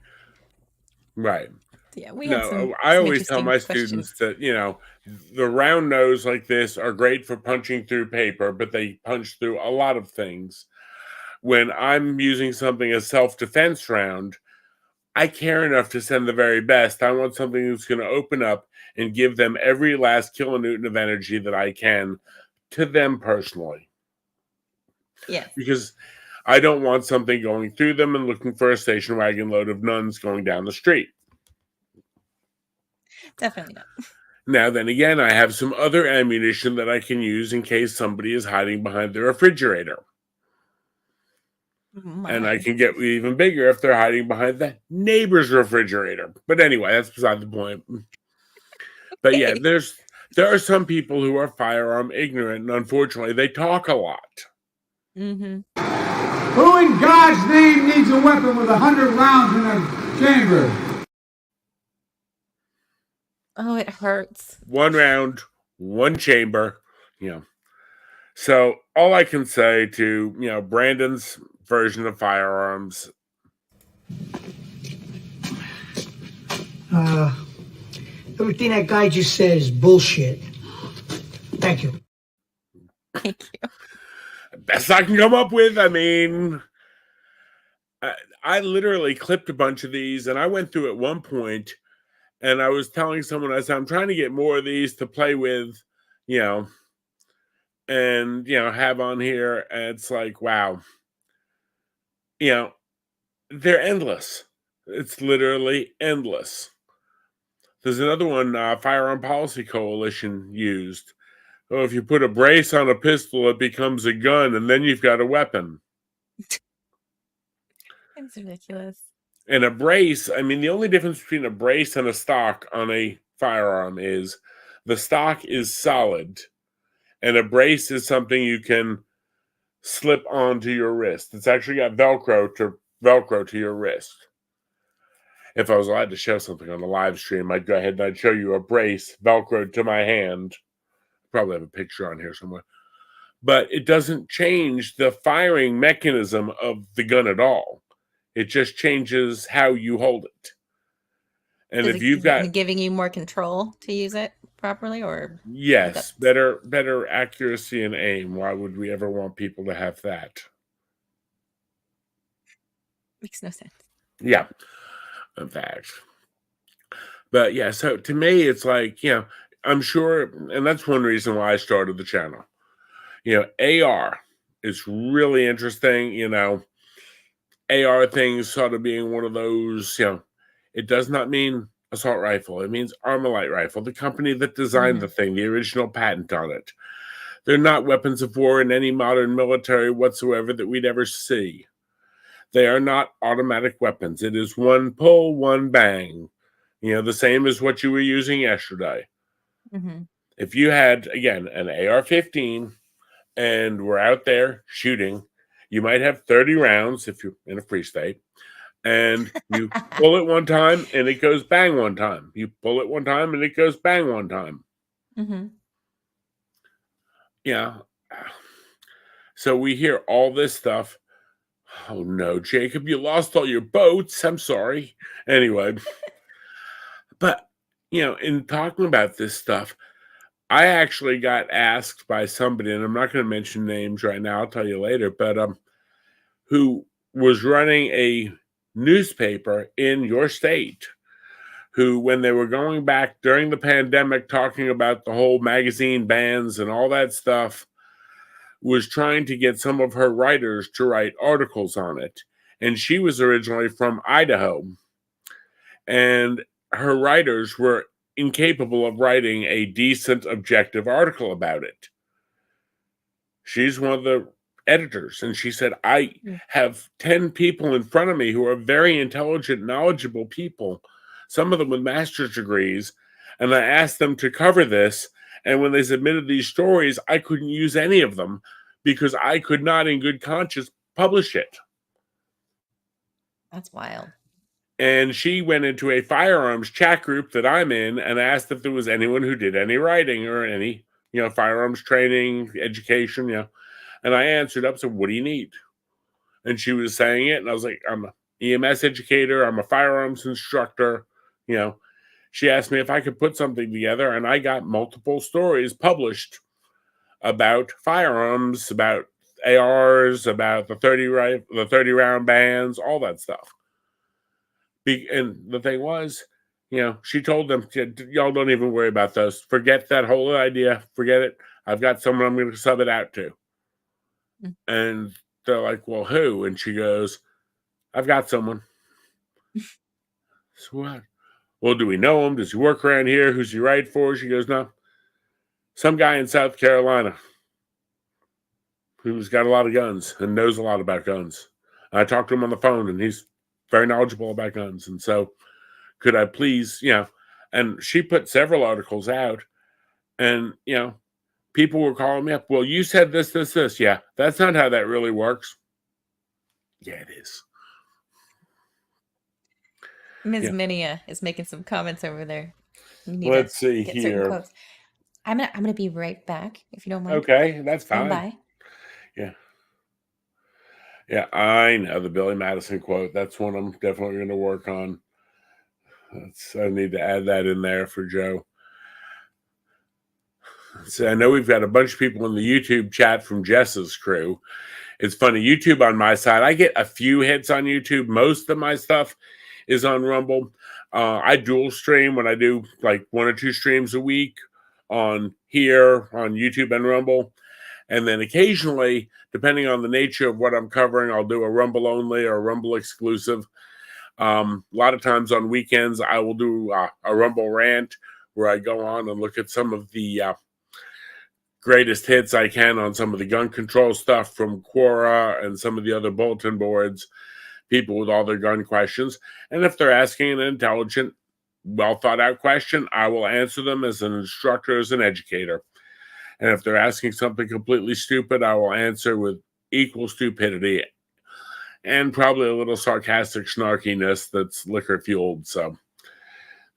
Right. yeah, we had No, I some always tell interesting my questions. students that, the round nose like this are great for punching through paper, but they punch through a lot of things. When I'm using something as self-defense round, I care enough to send the very best. I want something that's going to open up and give them every last kilonewton of energy that I can to them personally. Yes, Because I don't want something going through them and looking for a station wagon load of nuns going down the street. definitely not. Now, then again, I have some other ammunition that I can use in case somebody is hiding behind the refrigerator. And I My. can get even bigger if they're hiding behind the neighbor's refrigerator. But anyway, that's beside the point. But yeah, Okay. there are some people who are firearm ignorant, and unfortunately, they talk a lot. Mm-hmm. Who in God's name needs a weapon with 100 rounds in a chamber? Oh, it hurts. One round, one chamber, So all I can say to, Brandon's version of firearms. Everything that guy just said is bullshit. Thank you. Thank you. Best I can come up with. I mean, I literally clipped a bunch of these, and I went through at one point, and I was telling someone, I said, I'm trying to get more of these to play with, and, have on here. And it's like, wow. They're endless. It's literally endless. There's another one, Firearm Policy Coalition used. Oh, if you put a brace on a pistol, it becomes a gun, and then you've got a weapon. It's ridiculous. And a brace, I mean, the only difference between a brace and a stock on a firearm is the stock is solid, and a brace is something you can slip onto your wrist. It's actually got Velcro to your wrist. If I was allowed to show something on the live stream, I'd go ahead and I'd show you a brace Velcroed to my hand. Probably have a picture on here somewhere. But it doesn't change the firing mechanism of the gun at all. It just changes how you hold it. And if you've got giving you more control to use it properly, or yes, better accuracy and aim. Why would we ever want people to have that? Makes no sense. Yeah, in fact. But yeah, so to me, it's like, I'm sure, and that's one reason why I started the channel. AR is really interesting, AR things sort of being one of those, it does not mean assault rifle. It means Armalite rifle, the company that designed the thing, the original patent on it. They're not weapons of war in any modern military whatsoever that we'd ever see. They are not automatic weapons. It is one pull, one bang. The same as what you were using yesterday. Mm-hmm. If you had, again, an AR-15 and we're out there shooting, you might have 30 rounds if you're in a free state, and you pull it one time and it goes bang one time. You pull it one time and it goes bang one time. Mm-hmm. Yeah. So we hear all this stuff. Oh no, Jacob, you lost all your boats. I'm sorry. Anyway. But, in talking about this stuff, I actually got asked by somebody, and I'm not going to mention names right now, I'll tell you later, but who was running a newspaper in your state, who, when they were going back during the pandemic, talking about the whole magazine bans and all that stuff, was trying to get some of her writers to write articles on it. And she was originally from Idaho. And her writers were incapable of writing a decent, objective article about it. She's one of the editors, and she said, I have 10 people in front of me who are very intelligent, knowledgeable people, some of them with master's degrees, and I asked them to cover this, and when they submitted these stories, I couldn't use any of them because I could not, in good conscience, publish it. That's wild. And she went into a firearms chat group that I'm in and asked if there was anyone who did any writing or any, firearms training, education, And I answered up, said, what do you need? And she was saying it, and I was like, I'm an EMS educator, I'm a firearms instructor. You know, she asked me if I could put something together, and I got multiple stories published about firearms, about ARs, about the 30 round bands, all that stuff. And the thing was, you know, she told them, y'all don't even worry about those. Forget that whole idea. Forget it. I've got someone I'm going to sub it out to. Mm. And they're like, well, who? And she goes, I've got someone. So what? Well, do we know him? Does he work around here? Who's he write for? She goes, no. Some guy in South Carolina who's got a lot of guns and knows a lot about guns. I talked to him on the phone, and he's very knowledgeable about guns. And so could I please, you know, and she put several articles out, and, you know, people were calling me up. Well, you said this, this, this. Yeah, that's not how that really works. Yeah, it is. Ms. Yeah. Minia is making some comments over there. You need Let's to see get here. certain quotes. I'm gonna be right back, if you don't mind. Okay, that's Stand fine. by. Yeah. Yeah, I know the Billy Madison quote. That's one I'm definitely going to work on. I need to add that in there for Joe. So I know we've got a bunch of people in the YouTube chat from Jess's crew. It's funny, YouTube on my side, I get a few hits on YouTube. Most of my stuff is on Rumble. I dual stream when I do like 1 or 2 streams a week on here, on YouTube and Rumble. And then occasionally, depending on the nature of what I'm covering, I'll do a Rumble only or a Rumble exclusive. A lot of times on weekends, I will do a Rumble rant where I go on and look at some of the greatest hits I can on some of the gun control stuff from Quora and some of the other bulletin boards, people with all their gun questions. And if they're asking an intelligent, well thought out question, I will answer them as an instructor, as an educator. And if they're asking something completely stupid, I will answer with equal stupidity and probably a little sarcastic snarkiness that's liquor fueled. So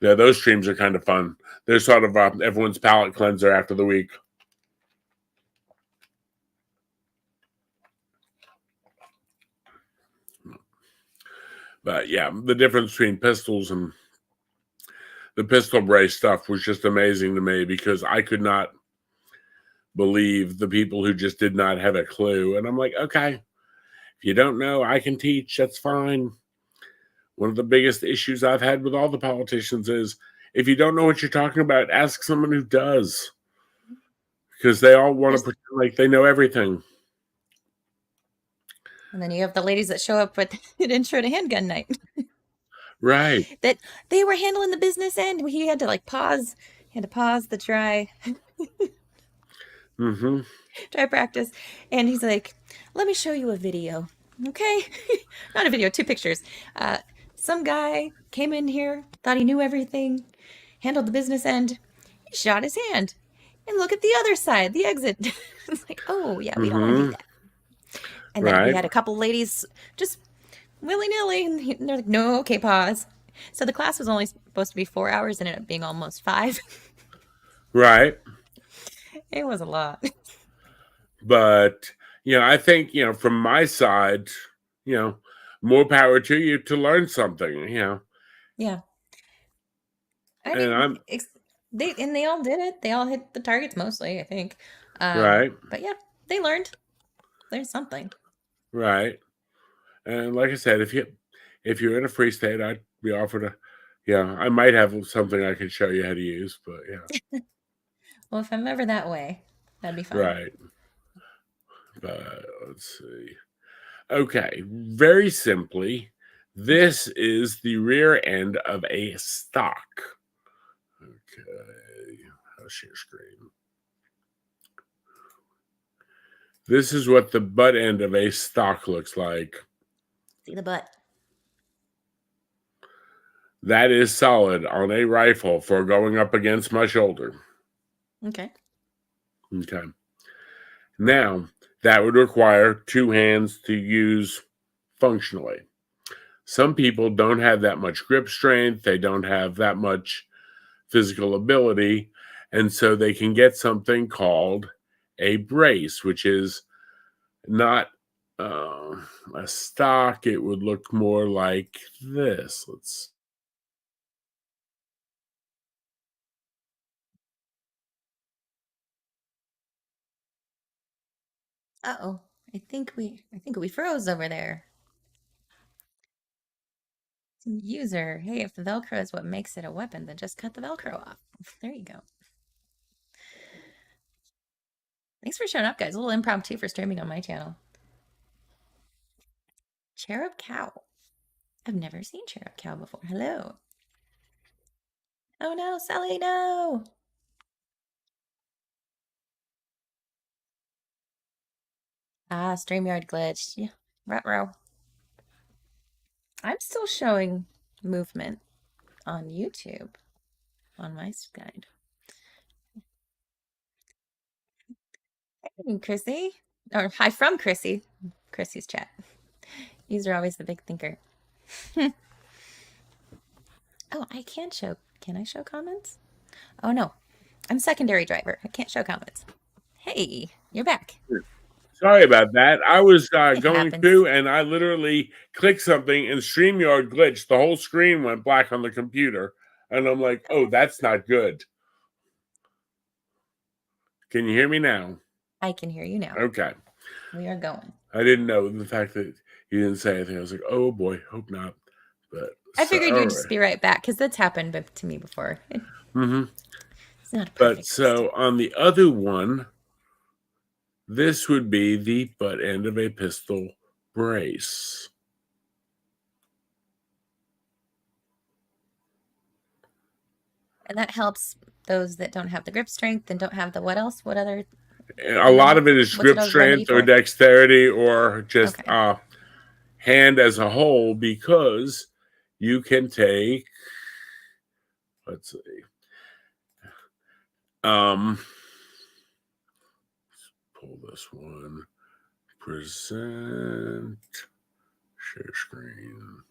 yeah, those streams are kind of fun. They're sort of everyone's palate cleanser after the week. But yeah, the difference between pistols and the pistol brace stuff was just amazing to me, because I could not believe the people who just did not have a clue. And I'm like, okay, if you don't know, I can teach. That's fine. One of the biggest issues I've had with all the politicians is, if you don't know what you're talking about, ask someone who does. Because they all want to pretend like they know everything. And then you have the ladies that show up with an intro to handgun night. Right. That they were handling the business end. He had to like pause. He had to pause the try. Mm-hmm. Try practice. And he's like, let me show you a video. Okay. Not a video, 2 pictures. Some guy came in here, thought he knew everything, handled the business end, he shot his hand. And look at the other side, the exit. It's like, oh yeah, we don't want to do that. And then we had a couple ladies just willy-nilly, and they're like, no, okay, pause. So the class was only supposed to be 4 hours, and ended up being almost 5. Right. It was a lot. But, you know, I think, you know, from my side, you know, more power to you to learn something, you know. Yeah. I mean, they all did it. They all hit the targets mostly, I think. Right. But yeah, they learned something. Right. And like I said, if you're in a free state, I'd be offered to, yeah, I might have something I can show you how to use, but yeah. Well, if I'm ever that way, that'd be fine. Right. But let's see. Okay. Very simply, this is the rear end of a stock. Okay. I'll share screen. This is what the butt end of a stock looks like. See the butt. That is solid on a rifle for going up against my shoulder. Okay. Okay. Now, that would require 2 hands to use functionally. Some people don't have that much grip strength. They don't have that much physical ability. And so they can get something called a brace, which is not a stock, it would look more like this. Let's. Uh-oh. I think we froze over there. User, hey, if the Velcro is what makes it a weapon, then just cut the Velcro off. There you go. Thanks for showing up, guys. A little impromptu for streaming on my channel. Cherub Cow. I've never seen Cherub Cow before. Hello. Oh no, Sally, no! Ah, StreamYard glitch. Yeah, ruh-roh. I'm still showing movement on YouTube on my guide. Hey, Chrissy. Or hi from Chrissy. Chrissy's chat. These are always the big thinker. Oh, I can show. Can I show comments? Oh no, I'm secondary driver. I can't show comments. Hey, you're back. Sorry about that. I was It going happens. through and I literally clicked something and StreamYard glitched. The whole screen went black on the computer. And I'm like, oh, that's not good. Can you hear me now? I can hear you now. Okay. We are going. I didn't know the fact that you didn't say anything. I was like, oh boy, hope not. But I figured you'd just be right back because that's happened to me before. Mm-hmm. It's not a perfect But so on the other one, this would be the butt end of a pistol brace. And that helps those that don't have the grip strength and don't have the what else? What other? A lot of it is grip strength or dexterity or just hand as a whole, because you can take, let's see, pull this one, present, share screen.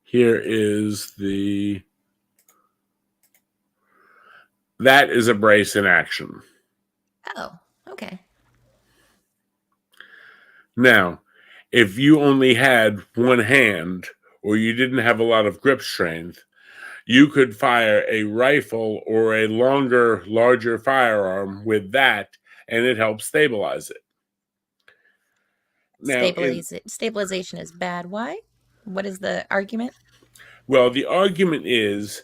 Here is that is a brace in action. Oh, okay. Now, if you only had one hand or you didn't have a lot of grip strength, you could fire a rifle or a larger firearm with that, and it helps stabilize it. Now, stabilization is bad. Why? What is the argument? Well, the argument is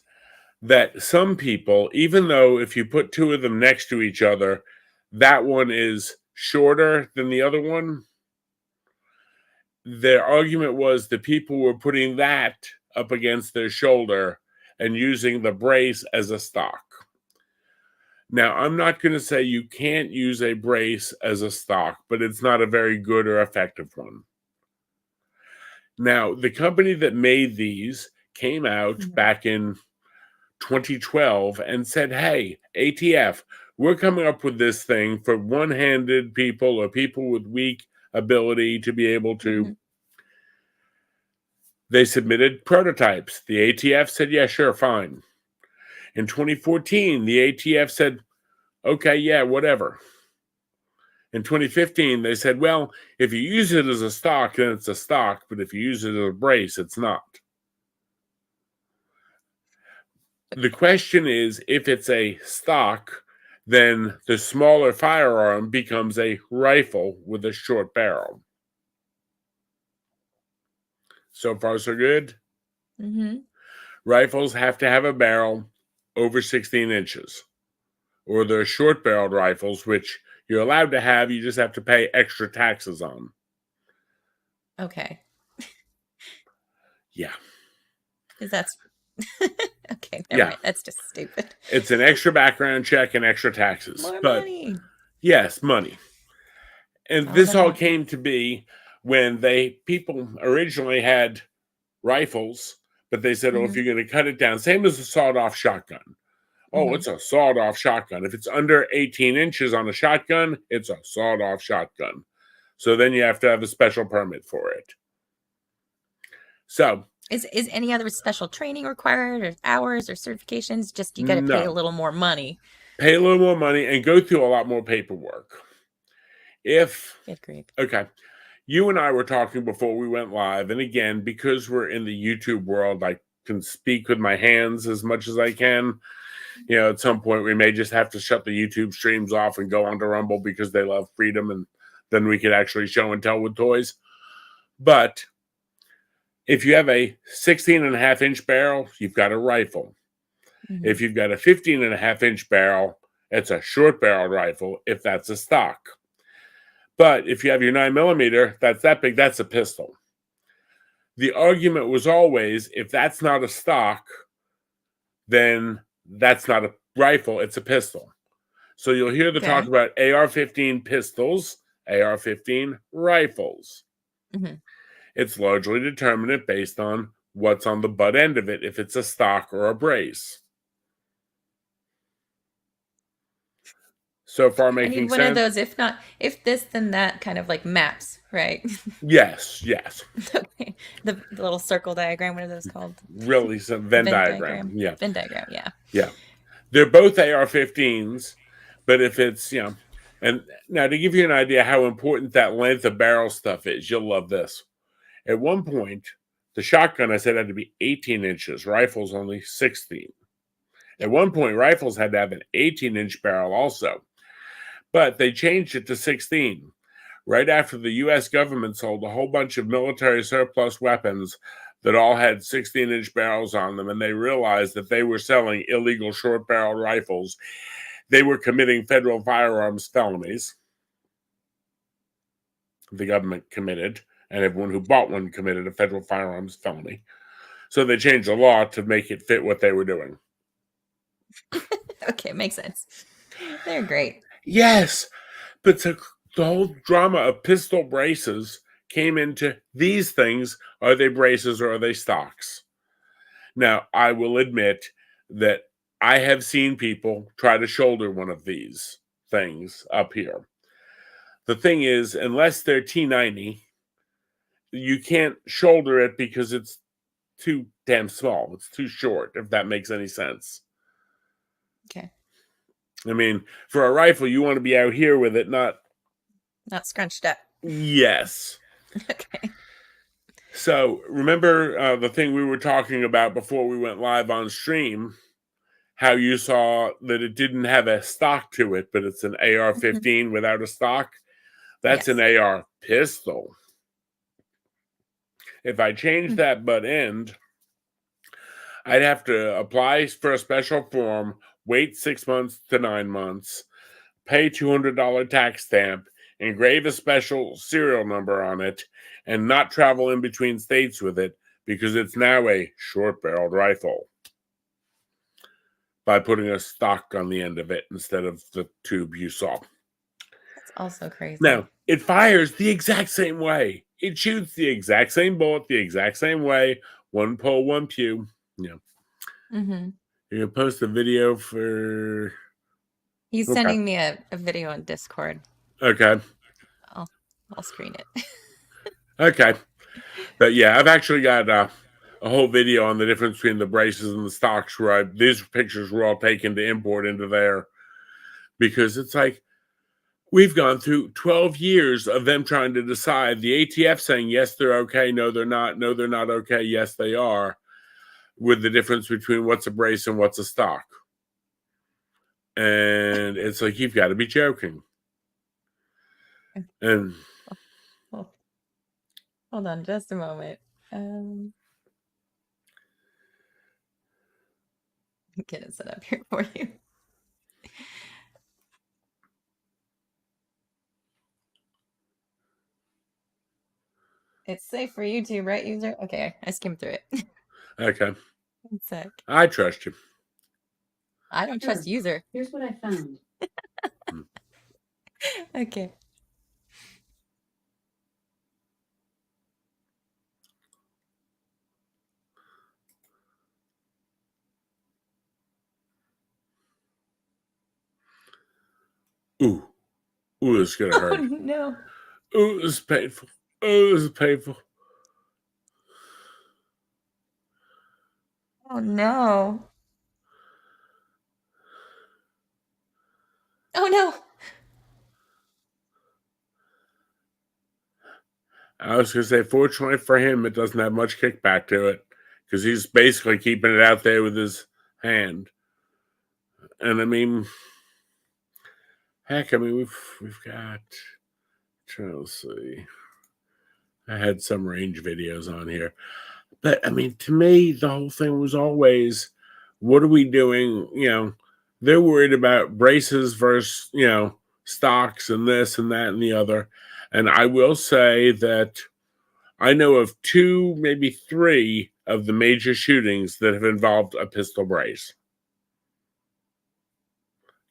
that some people, even though if you put two of them next to each other, that one is shorter than the other one, their argument was the people were putting that up against their shoulder and using the brace as a stock. Now, I'm not going to say you can't use a brace as a stock, but it's not a very good or effective one. Now, the company that made these came out back in 2012 and said, hey, ATF, we're coming up with this thing for one-handed people or people with weak ability to be able to. They submitted prototypes. The ATF said, yeah, sure, fine. In 2014, the ATF said, okay, yeah, whatever. In 2015, they said, well, if you use it as a stock, then it's a stock, but if you use it as a brace, it's not. The question is, if it's a stock, then the smaller firearm becomes a rifle with a short barrel. So far, so good? Mm-hmm. Rifles have to have a barrel over 16 inches. Or they're short-barreled rifles, which you're allowed to have, you just have to pay extra taxes on. Okay. Yeah. Because that's... okay, never mind. That's just stupid. It's an extra background check and extra taxes. More money. Yes, money. And this all came to be when people originally had rifles, but they said, oh, if you're going to cut it down, same as a sawed-off shotgun. Oh, it's a sawed-off shotgun. If it's under 18 inches on a shotgun, it's a sawed-off shotgun. So then you have to have a special permit for it. So... Is any other special training required, or hours, or certifications? Just you got to pay a little more money. pay a little more money, and go through a lot more paperwork. If, Good grief. okay, you and I were talking before we went live, and again, because we're in the YouTube world, I can speak with my hands as much as I can. At some point, we may just have to shut the YouTube streams off and go on to Rumble because they love freedom, and then we could actually show and tell with toys. But if you have a 16.5-inch barrel, you've got a rifle. Mm-hmm. If you've got a 15.5-inch barrel, it's a short barreled rifle if that's a stock. But if you have your 9mm, that's that big, that's a pistol. The argument was always, if that's not a stock, then that's not a rifle, it's a pistol. So you'll hear the talk about AR-15 pistols, AR-15 rifles. Mm-hmm. It's largely determined based on what's on the butt end of it, if it's a stock or a brace. So far making I need one sense? of those, if this, then that, kind of like maps, right? Yes. Okay. The little circle diagram, what are those called? Really, some Venn diagram. Yeah. Venn diagram, yeah. Yeah. They're both AR-15s, but if it's, and now to give you an idea how important that length of barrel stuff is, you'll love this. At one point, the shotgun I said had to be 18 inches, rifles only 16. At one point, rifles had to have an 18-inch barrel also, but they changed it to 16 right after the U.S. government sold a whole bunch of military surplus weapons that all had 16-inch barrels on them, and they realized that they were selling illegal short-barreled rifles. They were committing federal firearms felonies. The government committed, and everyone who bought one committed a federal firearms felony. So they changed the law to make it fit what they were doing. Okay, makes sense. They're great. Yes, but the whole drama of pistol braces came into these things. Are they braces or are they stocks? Now, I will admit that I have seen people try to shoulder one of these things up here. The thing is, unless they're T90, you can't shoulder it because it's too damn small. It's too short, if that makes any sense. Okay. I mean, for a rifle, you want to be out here with it, not scrunched up. Yes. Okay. So remember the thing we were talking about before we went live on stream, how you saw that it didn't have a stock to it, but it's an AR-15 without a stock? That's an AR pistol. If I change that butt end, I'd have to apply for a special form, wait 6 months to 9 months, pay $200 tax stamp, engrave a special serial number on it, and not travel in between states with it because it's now a short-barreled rifle by putting a stock on the end of it instead of the tube you saw. That's also crazy. Now, it fires the exact same way. It shoots the exact same bullet the exact same way. One pull, one pew. Yeah. Mm-hmm. You're going to post a video for... He's sending me a video on Discord. Okay. I'll screen it. Okay. But yeah, I've actually got a whole video on the difference between the braces and the stocks where these pictures were all taken to import into there. Because it's like, we've gone through 12 years of them trying to decide. The ATF saying, yes, they're okay. No, they're not. No, they're not okay. Yes, they are. With the difference between what's a brace and what's a stock. And it's like, you've got to be joking. And hold on just a moment. Get it set up here for you. It's safe for YouTube, right, user? Okay, I skimmed through it. Okay. 1 sec. I trust you. I don't trust user. Here's what I found. Okay. Ooh, this is gonna hurt. Oh, no. Ooh, this is painful. Oh, this is painful. Oh, no. Oh no. I was going to say, fortunately for him, it doesn't have much kickback to it because he's basically keeping it out there with his hand. And I mean, heck, I mean, we've got. Trying to see. I had some range videos on here, but I mean, to me, the whole thing was always, what are we doing? You know, they're worried about braces versus stocks and this and that and the other. And I will say that I know of 2, maybe 3 of the major shootings that have involved a pistol brace.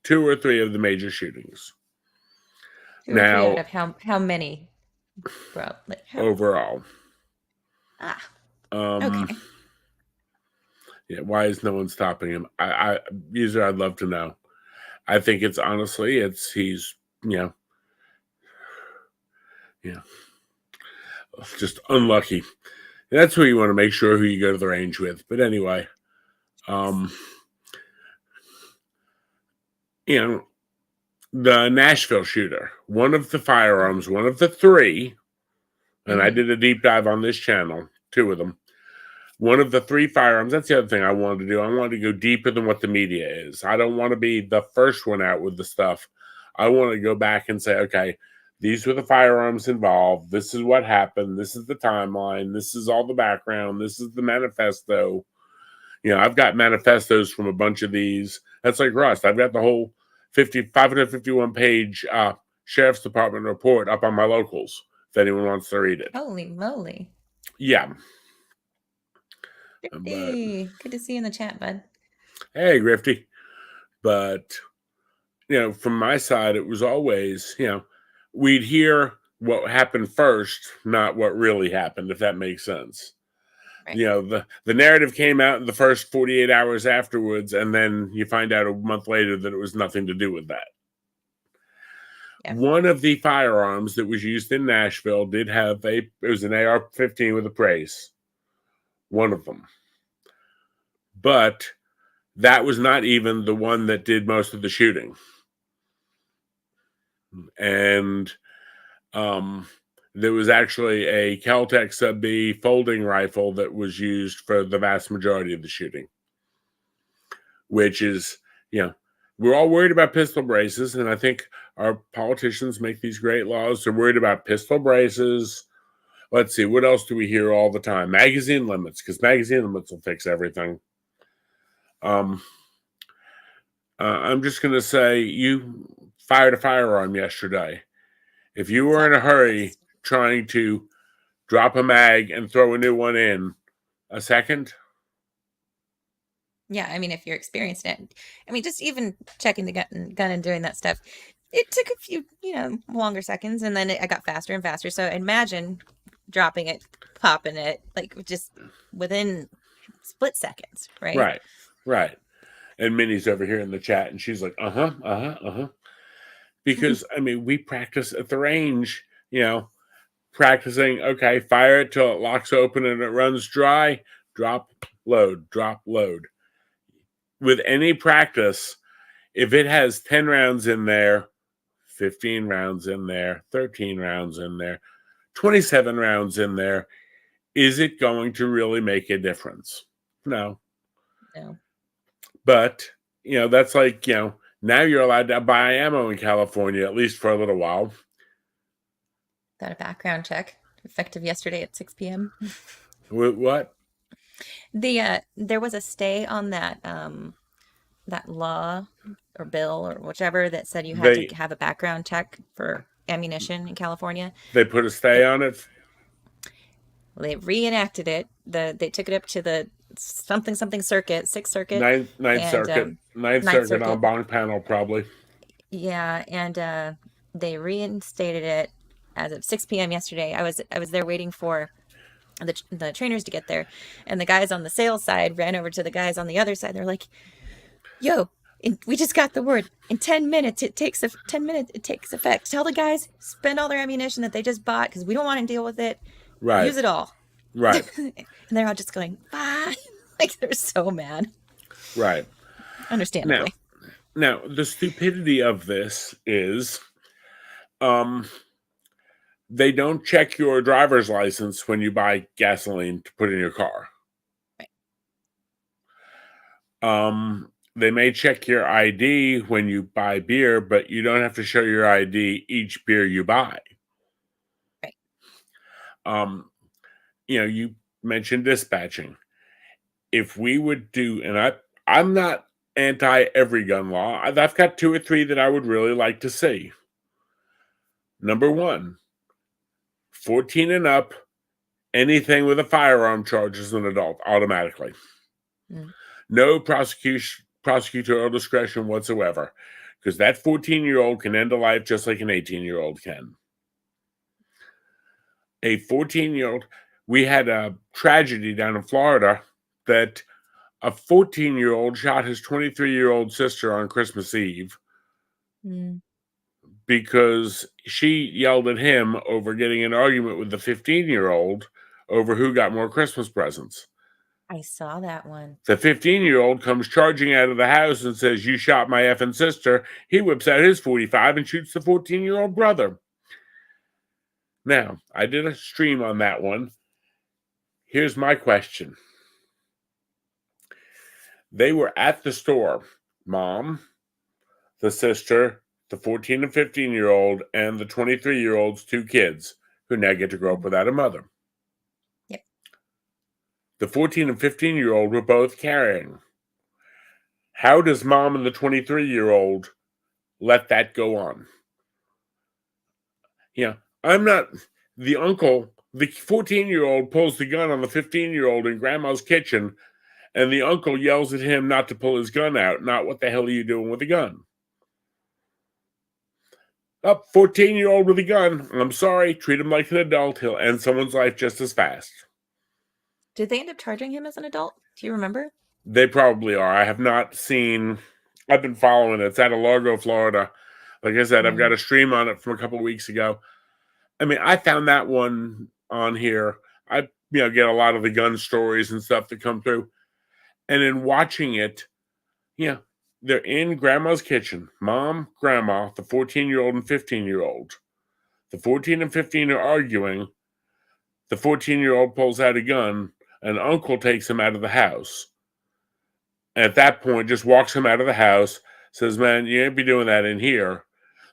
2 or 3 of the major shootings. 2 or 3 Now, out of how many, bro? Like overall. Okay. Yeah, why is no one stopping him? Usually I'd love to know. I think it's honestly, he's just unlucky. That's who you want to make sure who you go to the range with. But anyway, the Nashville shooter, one of the firearms, one of the 3, and I did a deep dive on this channel, 2 of them. One of the 3 firearms, that's the other thing I wanted to do. I wanted to go deeper than what the media is. I don't want to be the first one out with the stuff. I want to go back and say, okay, these were the firearms involved. This is what happened. This is the timeline. This is all the background. This is the manifesto. I've got manifestos from a bunch of these. That's like Rust. I've got the whole 551-page Sheriff's Department report up on my locals if anyone wants to read it. Holy moly. Yeah. Grifty. Good to see you in the chat, bud. Hey, Grifty. But, from my side, it was always, we'd hear what happened first, not what really happened, if that makes sense. Right. The narrative came out in the first 48 hours afterwards, and then you find out a month later that it was nothing to do with that. Yeah. One of the firearms that was used in Nashville did have it was an AR-15 with a brace. One of them. But that was not even the one that did most of the shooting. And there was actually a Kel-Tec Sub-B folding rifle that was used for the vast majority of the shooting. Which is, we're all worried about pistol braces, and I think our politicians make these great laws. They're worried about pistol braces. Let's see, what else do we hear all the time? Magazine limits, because magazine limits will fix everything. I'm just going to say, you fired a firearm yesterday. If you were in a hurry trying to drop a mag and throw a new one in, a second? Yeah, I mean, if you're experienced it. I mean, just even checking the gun and doing that stuff, it took a few, longer seconds, and then I got faster and faster. So imagine dropping it, popping it, like just within split seconds, right? Right. And Minnie's over here in the chat, and she's like, Because, I mean, we practice at the range, practicing, okay, fire it till it locks open and it runs dry, drop, load. With any practice, if it has 10 rounds in there, 15 rounds in there, 13 rounds in there, 27 rounds in there, is it going to really make a difference? No. But, that's like, now you're allowed to buy ammo in California, at least for a little while. Got a background check effective yesterday at 6 p.m. What? There was a stay on that that law or bill or whichever that said you had to have a background check for ammunition in California. They put a stay on it? They reenacted it. They took it up to the something circuit, 6th circuit. Ninth circuit en banc panel, probably. Yeah, and they reinstated it as of 6 p.m. yesterday. I was there waiting for the trainers to get there, and the guys on the sales side ran over to the guys on the other side. They're like, "Yo, we just got the word. In 10 minutes, it takes effect. Tell the guys spend all their ammunition that they just bought because we don't want to deal with it. Right. Use it all." Right. And they're all just going, "Bye." Like they're so mad. Right. Understandably. Now, the stupidity of this is they don't check your driver's license when you buy gasoline to put in your car. They may check your ID when you buy beer, but you don't have to show your ID each beer you buy. Right. You mentioned dispatching. If we would do, and I'm not anti every gun law. I've got 2 or 3 that I would really like to see. Number 1, 14 and up, anything with a firearm charges an adult automatically. No prosecutorial discretion whatsoever, because that 14-year-old can end a life just like an 18-year-old can. A 14-year-old, we had a tragedy down in Florida that a 14-year-old shot his 23-year-old sister on Christmas Eve because she yelled at him over getting an argument with the 15-year-old over who got more Christmas presents. I saw that one. The 15-year-old comes charging out of the house and says, "You shot my effing sister." He whips out his .45 and shoots the 14-year-old brother. Now, I did a stream on that one. Here's my question. They were at the store. Mom, the sister, the 14 and 15-year-old, and the 23-year-old's 2 kids who now get to grow up without a mother. Yep. The 14 and 15-year-old were both carrying. How does mom and the 23-year-old let that go on? I'm not the uncle. The 14-year-old pulls the gun on the 15-year-old in grandma's kitchen, and the uncle yells at him not to pull his gun out. Not, "What the hell are you doing with a gun?" Up, 14-year-old with a gun. I'm sorry, treat him like an adult. He'll end someone's life just as fast. Did they end up charging him as an adult? Do you remember? They probably are. I have not seen. I've been following it. It's out of Largo, Florida. Like I said, I've got a stream on it from a couple of weeks ago. I mean, I found that one on here. I get a lot of the gun stories and stuff that come through. And in watching it, they're in grandma's kitchen. Mom, grandma, the 14-year-old and 15-year-old. The 14 and 15 are arguing. The 14-year-old pulls out a gun, and uncle takes him out of the house. And at that point, just walks him out of the house, says, "Man, you ain't be doing that in here."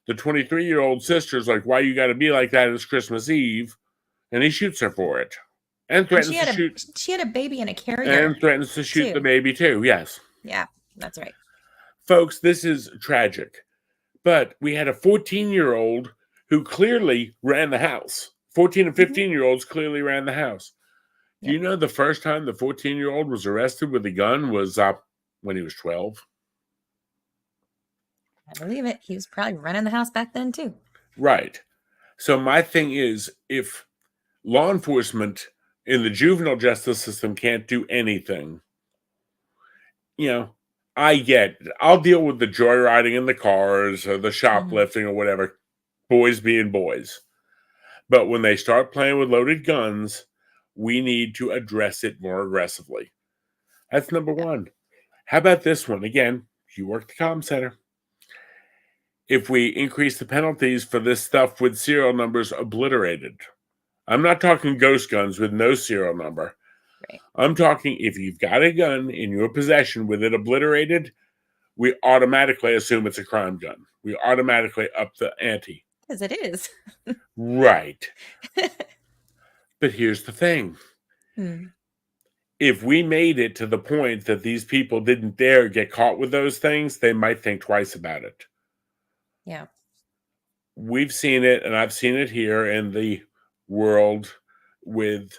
The 23-year-old sister's like, "Why you got to be like that? It's Christmas Eve." And he shoots her for it. And threatens to shoot. She had a baby in a carrier. And threatens to shoot the baby too, yes. Yeah, that's right. Folks, this is tragic. But we had a 14-year-old who clearly ran the house. 14 and 15-year-olds clearly ran the house. Yep. Do you know the first time the 14-year-old was arrested with a gun was when he was 12? I believe it. He was probably running the house back then too. Right. So my thing is, if law enforcement in the juvenile justice system can't do anything, I'll deal with the joyriding in the cars or the shoplifting or whatever, boys being boys. But when they start playing with loaded guns, we need to address it more aggressively. That's number 1. How about this one? Again, you work the comm center. If we increase the penalties for this stuff with serial numbers obliterated, I'm not talking ghost guns with no serial number. Right. I'm talking if you've got a gun in your possession with it obliterated, we automatically assume it's a crime gun. We automatically up the ante. Because it is. Right. But here's the thing. If we made it to the point that these people didn't dare get caught with those things, they might think twice about it. Yeah. We've seen it, and I've seen it here in the world with,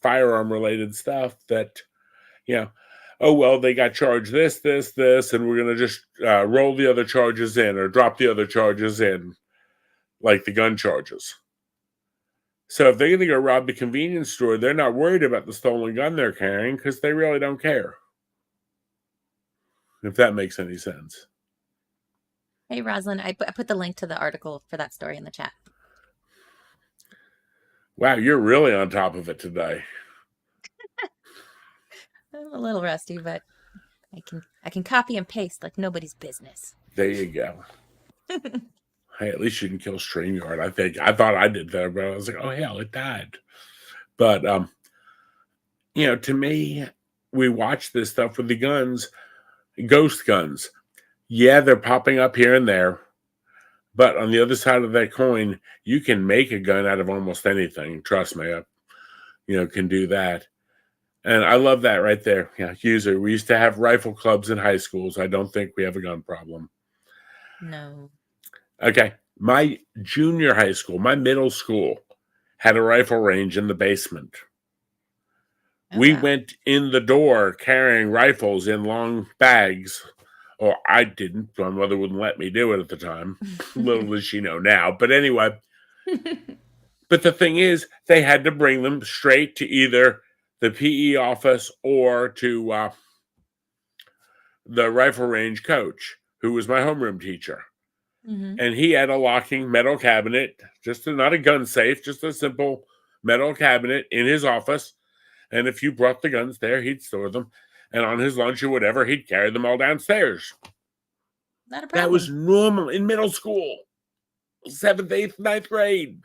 firearm related stuff that, oh, well, they got charged this, and we're going to just roll the other charges in or drop the other charges in, like the gun charges. So if they're going to go rob the convenience store, they're not worried about the stolen gun they're carrying because they really don't care. If that makes any sense. Hey, Rosalind, I put the link to the article for that story in the chat. Wow, you're really on top of it today. I'm a little rusty, but I can copy and paste like nobody's business. There you go. Hey, at least you didn't kill StreamYard. I thought I did that, but I was like, oh hell, it died. But to me, we watch this stuff with the guns, ghost guns. Yeah, they're popping up here and there. But on the other side of that coin, you can make a gun out of almost anything. Trust me, I can do that. And I love that right there. Yeah, user. We used to have rifle clubs in high schools. I don't think we have a gun problem. No. Okay. My junior high school, my middle school, had a rifle range in the basement. We went in the door carrying rifles in long bags. Or I didn't. My mother wouldn't let me do it at the time. Little does she know now. But anyway. But the thing is, they had to bring them straight to either the PE office or to the rifle range coach, who was my homeroom teacher. Mm-hmm. And he had a locking metal cabinet, not a gun safe, just a simple metal cabinet in his office. And if you brought the guns there, he'd store them. And on his lunch or whatever, he'd carry them all downstairs. Not a problem. That was normal in middle school. 7th, 8th, 9th grade.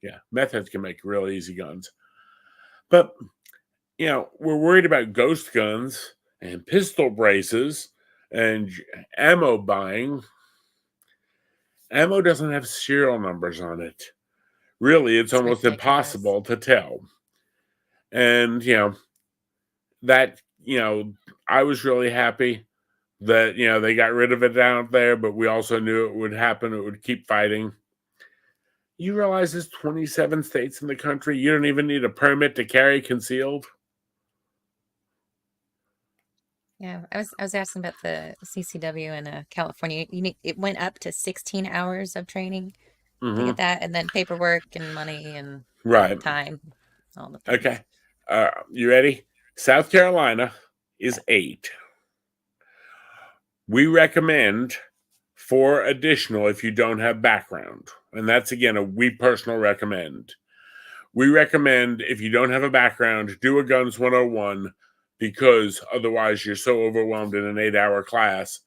Yeah, meth heads can make real easy guns. But, we're worried about ghost guns and pistol braces and ammo buying. Ammo doesn't have serial numbers on it. Really, it's almost impossible to tell. And, I was really happy that, they got rid of it out there, but we also knew it would happen. It would keep fighting. You realize there's 27 states in the country. You don't even need a permit to carry concealed. Yeah, I was asking about the CCW in California. It went up to 16 hours of training to get that, and then paperwork and money and time. All the things. Okay. You ready? South Carolina is 8. We recommend 4 additional if you don't have background. And that's, again, a we personal recommend. We recommend, if you don't have a background, do a Guns 101, because otherwise you're so overwhelmed in an 8-hour class.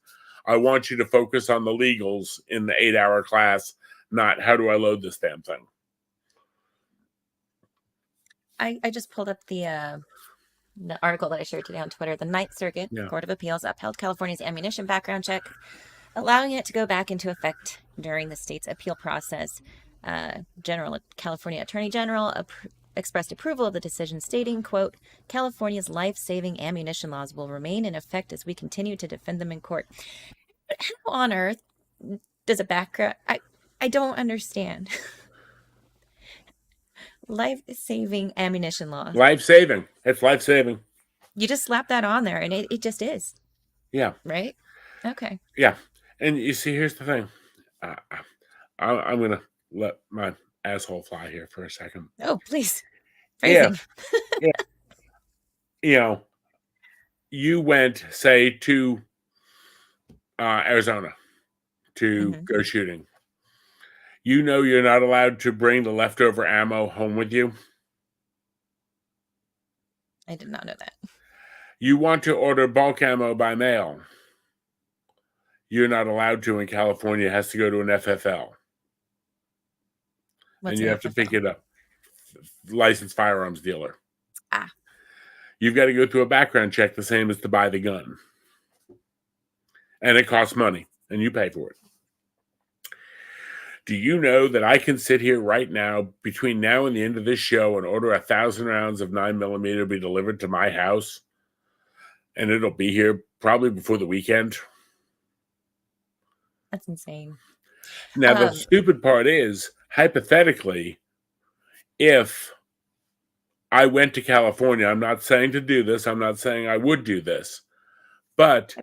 I want you to focus on the legals in the 8-hour class, not how do I load this damn thing. I just pulled up the article that I shared today on Twitter. The Ninth Circuit Court of Appeals upheld California's ammunition background check, allowing it to go back into effect during the state's appeal process. California Attorney General expressed approval of the decision, stating, quote, California's life-saving ammunition laws will remain in effect as we continue to defend them in court. But how on earth does a background... I don't understand. Life-saving ammunition law. Life-saving. It's life-saving. You just slap that on there, and it just is. Yeah. Right? Okay. Yeah. And you see, here's the thing. I'm going to let my asshole fly here for a second. Oh, please. Yeah. You went, say, to Arizona to go shooting. You're not allowed to bring the leftover ammo home with you. I did not know that. You want to order bulk ammo by mail. You're not allowed to in California. It has to go to an FFL. And you have to pick it up. Licensed firearms dealer. You've got to go through a background check the same as to buy the gun. And it costs money. And you pay for it. Do you know that I can sit here right now, between now and the end of this show, and order 1,000 rounds of 9mm to be delivered to my house? And it'll be here probably before the weekend. That's insane. Now, the stupid part is, hypothetically, if I went to California, I'm not saying to do this, I'm not saying I would do this, but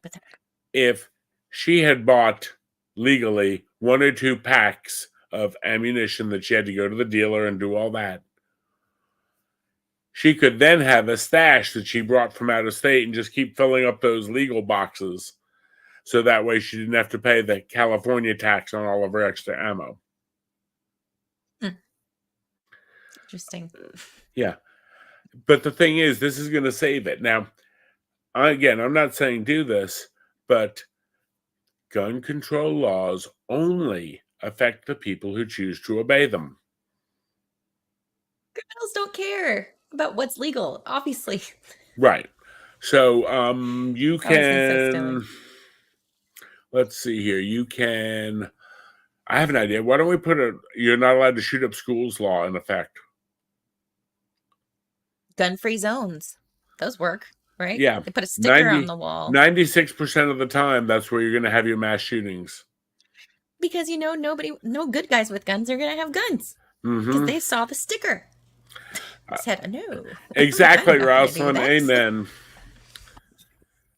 if she had bought legally 1 or 2 packs of ammunition that she had to go to the dealer and do all that, she could then have a stash that she brought from out of state and just keep filling up those legal boxes. So that way she didn't have to pay the California tax on all of her extra ammo. Interesting. Yeah. But the thing is, this is going to save it. Now, again, I'm not saying do this, but gun control laws only affect the people who choose to obey them. Criminals don't care about what's legal, obviously. Right. So you I've always been so stoic. can, let's see here, you can, I have an idea. Why don't we put you're not allowed to shoot up schools law in effect? Gun-free zones. Those work, right? Yeah. They put a sticker on the wall. 96% of the time, that's where you're going to have your mass shootings. Because, no good guys with guns are going to have guns. Because Mm-hmm. they saw the sticker. Said, no. Exactly, I'm not gonna do Rosalind. that. Amen.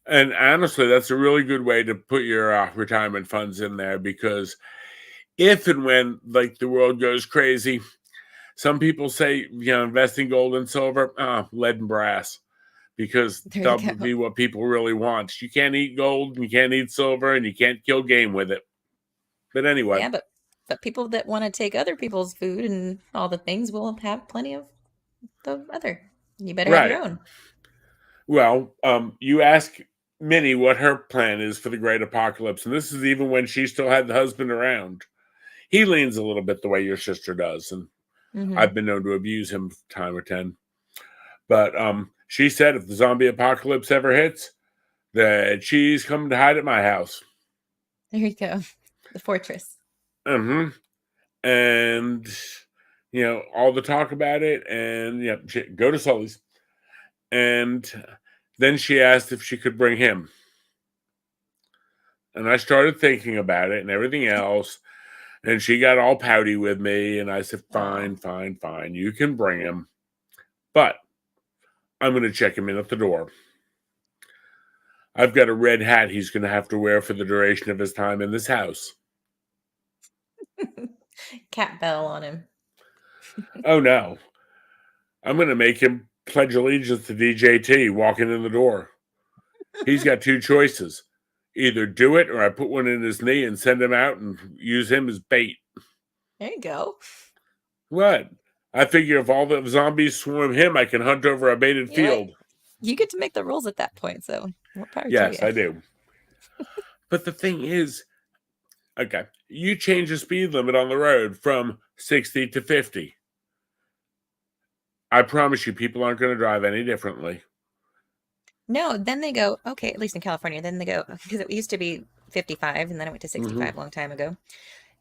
And honestly, that's a really good way to put your retirement funds in there, because if and when like the world goes crazy, some people say, invest in gold and silver, lead and brass, because There you that'll go. be what people really want. You can't eat gold, and you can't eat silver, and you can't kill game with it. But anyway. Yeah, but people that want to take other people's food and all the things will have plenty of the other. You better have your own. Well, you ask Minnie what her plan is for the great apocalypse, and this is even when she still had the husband around. He leans a little bit the way your sister does, and I've been known to abuse him time or 10. But she said if the zombie apocalypse ever hits, that she's coming to hide at my house. There you go. The fortress. And all the talk about it, and go to Sully's. And then she asked if she could bring him. And I started thinking about it and everything else. And she got all pouty with me. And I said, fine. You can bring him. But I'm going to check him in at the door. I've got a red hat he's going to have to wear for the duration of his time in this house. Cat bell on him. Oh, no. I'm going to make him pledge allegiance to DJT walking in the door. He's got two choices. Either do it, or I put one in his knee and send him out and use him as bait. There you go. What? I figure if all the zombies swarm him, I can hunt over a baited field. You get to make the rules at that point, so more power Yes, to you. I do. But the thing is, okay, you change the speed limit on the road from 60 to 50. I promise you, people aren't going to drive any differently. No, then they go, okay, at least in California, then they go, because it used to be 55, and then it went to 65 a long time ago.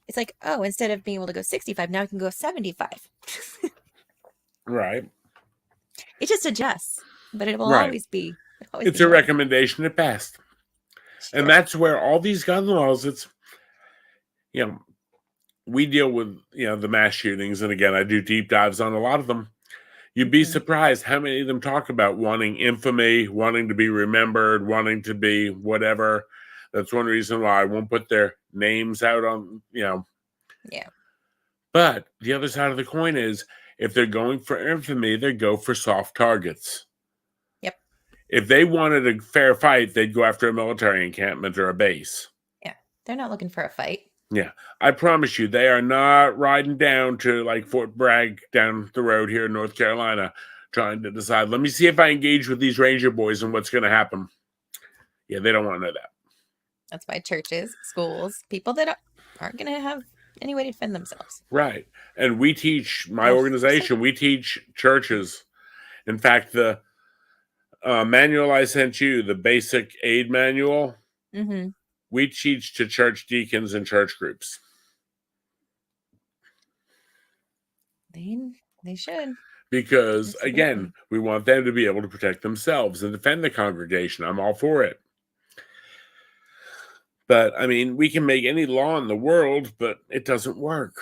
It's like, oh, instead of being able to go 65, now I can go 75. Right. It just adjusts, but it will always be. It's a recommendation at best. Sure. And that's where all these gun laws, it's, we deal with, the mass shootings. And again, I do deep dives on a lot of them. You'd be surprised how many of them talk about wanting infamy, wanting to be remembered, wanting to be whatever. That's one reason why I won't put their names out on, Yeah. But the other side of the coin is, if they're going for infamy, they go for soft targets. Yep. If they wanted a fair fight, they'd go after a military encampment or a base. Yeah. They're not looking for a fight. Yeah. I promise you, they are not riding down to like Fort Bragg down the road here in North Carolina trying to decide, let me see if I engage with these Ranger boys and what's going to happen. Yeah, they don't want to know that. That's why churches, schools, people that aren't going to have any way to defend themselves. Right. And we teach, my organization, we teach churches. In fact, the manual I sent you, the basic aid manual, we teach to church deacons and church groups. They should. Because, again, we want them to be able to protect themselves and defend the congregation. I'm all for it. But, I mean, we can make any law in the world, but it doesn't work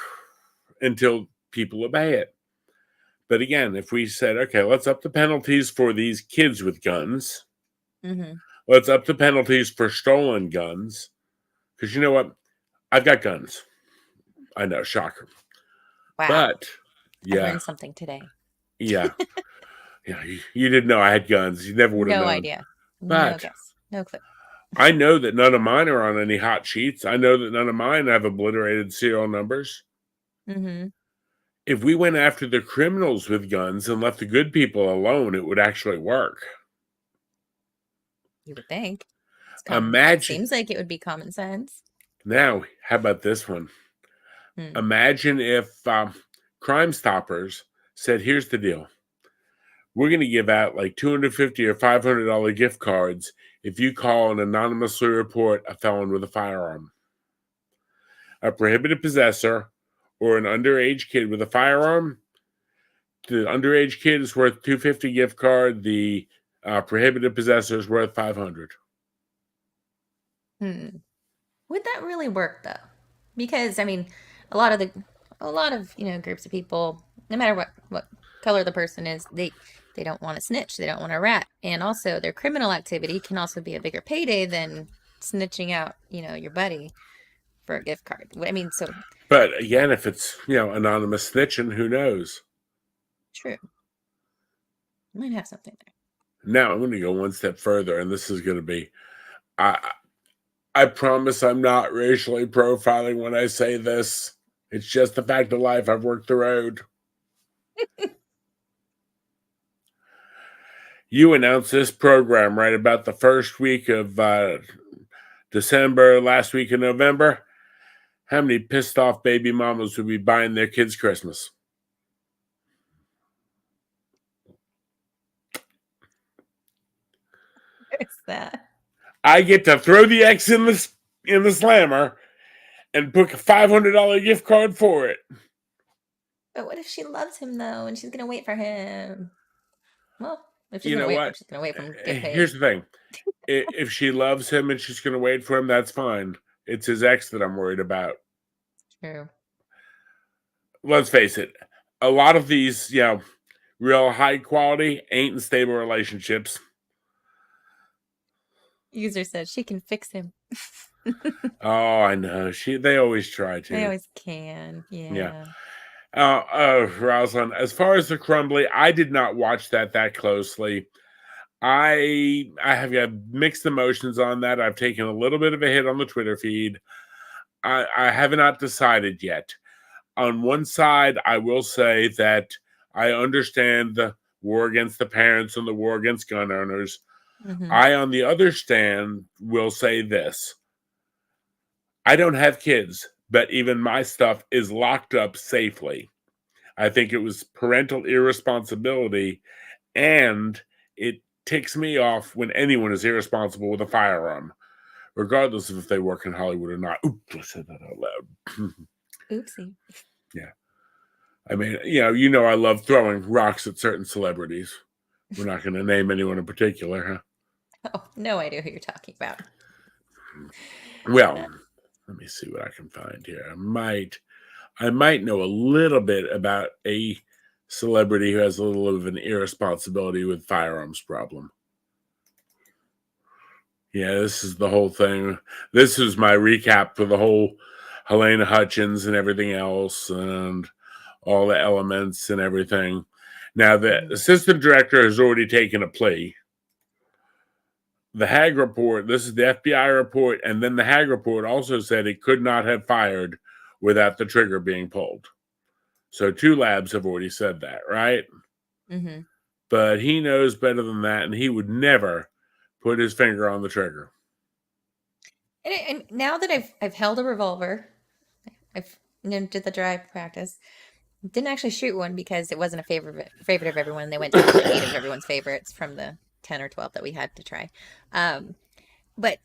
until people obey it. But again, if we said, okay, let's up the penalties for these kids with guns. Let's up the penalties for stolen guns. Because you know what? I've got guns. I know, shocker. Wow. But, I learned something today. Yeah. You didn't know I had guns. You never would have known. No idea. But no guess. No clue. I know that none of mine are on any hot sheets. I know that none of mine have obliterated serial numbers. If we went after the criminals with guns and left the good people alone, it would actually work. You would think. Imagine Seems like it would be common sense. now. How about this one? Imagine if Crime Stoppers said, "Here's the deal. We're going to give out like $250 or $500 gift cards if you call and anonymously report a felon with a firearm, a prohibited possessor, or an underage kid with a firearm. The underage kid is worth $250 gift card. The prohibited possessor is worth $500." Would that really work though? Because I mean, a lot of groups of people, no matter what color the person is, they don't want to snitch, they don't want to rat, and also their criminal activity can also be a bigger payday than snitching out, your buddy for a gift card. I mean, so But again, if it's anonymous snitching, who knows? true. Might have something there. Now I'm going to go one step further, and this is going to be, I promise I'm not racially profiling when I say this. It's just the fact of life. I've worked the road. You announced this program right about the first week of December, last week of November. How many pissed off baby mamas would be buying their kids Christmas? There's that. I get to throw the X in the slammer and book a $500 gift card for it. But what if she loves him though, and she's gonna wait for him? Well, if she's You gonna know wait, what? she's gonna wait for him to get paid. Here's the thing: if she loves him and she's going to wait for him, that's fine. It's his ex that I'm worried about. True. Let's face it: a lot of these, real high quality ain't in stable relationships. User said she can fix him. Oh, I know. They always try to. They always can. Yeah. Rosalind, as far as the Crumbly, I did not watch that closely. I have got mixed emotions on that. I've taken a little bit of a hit on the Twitter feed. I have not decided yet. On one side, I will say that I understand the war against the parents and the war against gun owners. Mm-hmm. I, on the other stand, will say this. I don't have kids, but even my stuff is locked up safely. I think it was parental irresponsibility, and it ticks me off when anyone is irresponsible with a firearm, regardless of if they work in Hollywood or not. Oops, I said that out loud. Oopsie. Yeah. I mean, I love throwing rocks at certain celebrities. We're not going to name anyone in particular, huh? Oh, no idea who you're talking about. Well, let me see what I can find here. I might know a little bit about a celebrity who has a little of an irresponsibility with firearms problem. Yeah, this is the whole thing. This is my recap for the whole Helena Hutchins and everything else and all the elements and everything. Now, the assistant director has already taken a plea. The Hague report, this is the FBI report, and then the Hague report also said it could not have fired without the trigger being pulled. So 2 labs have already said that, right? Mm-hmm. But he knows better than that, and he would never put his finger on the trigger. And now that I've held a revolver, I've did the dry practice. Didn't actually shoot one because it wasn't a favorite of everyone. They went to 8 of everyone's favorites from the 10 or 12 that we had to try. But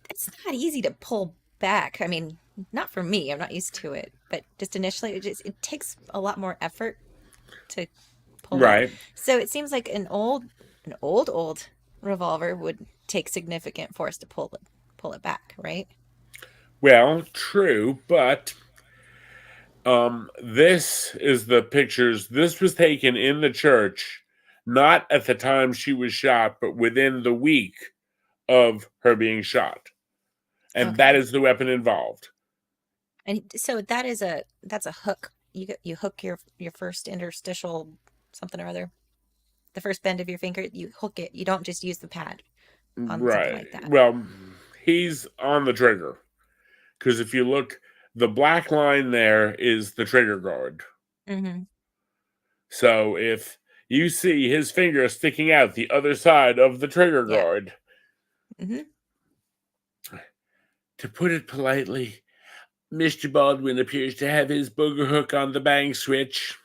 it's not easy to pull back. I mean, not for me. I'm not used to it. But just initially, it takes a lot more effort to pull Right. it. So it seems like an old revolver would take significant force to pull it back, right? Well, true, but this is the pictures. This was taken in the church, not at the time she was shot, but within the week of her being shot. And Okay. that is the weapon involved. And so that's a hook. You hook your first interstitial something or other. The first bend of your finger, you hook it. You don't just use the pad on something like that. Well, he's on the trigger. Because if you look, the black line there is the trigger guard. Mm-hmm. So if you see his finger sticking out the other side of the trigger guard, Mm-hmm. To put it politely, Mr. Baldwin appears to have his booger hook on the bang switch.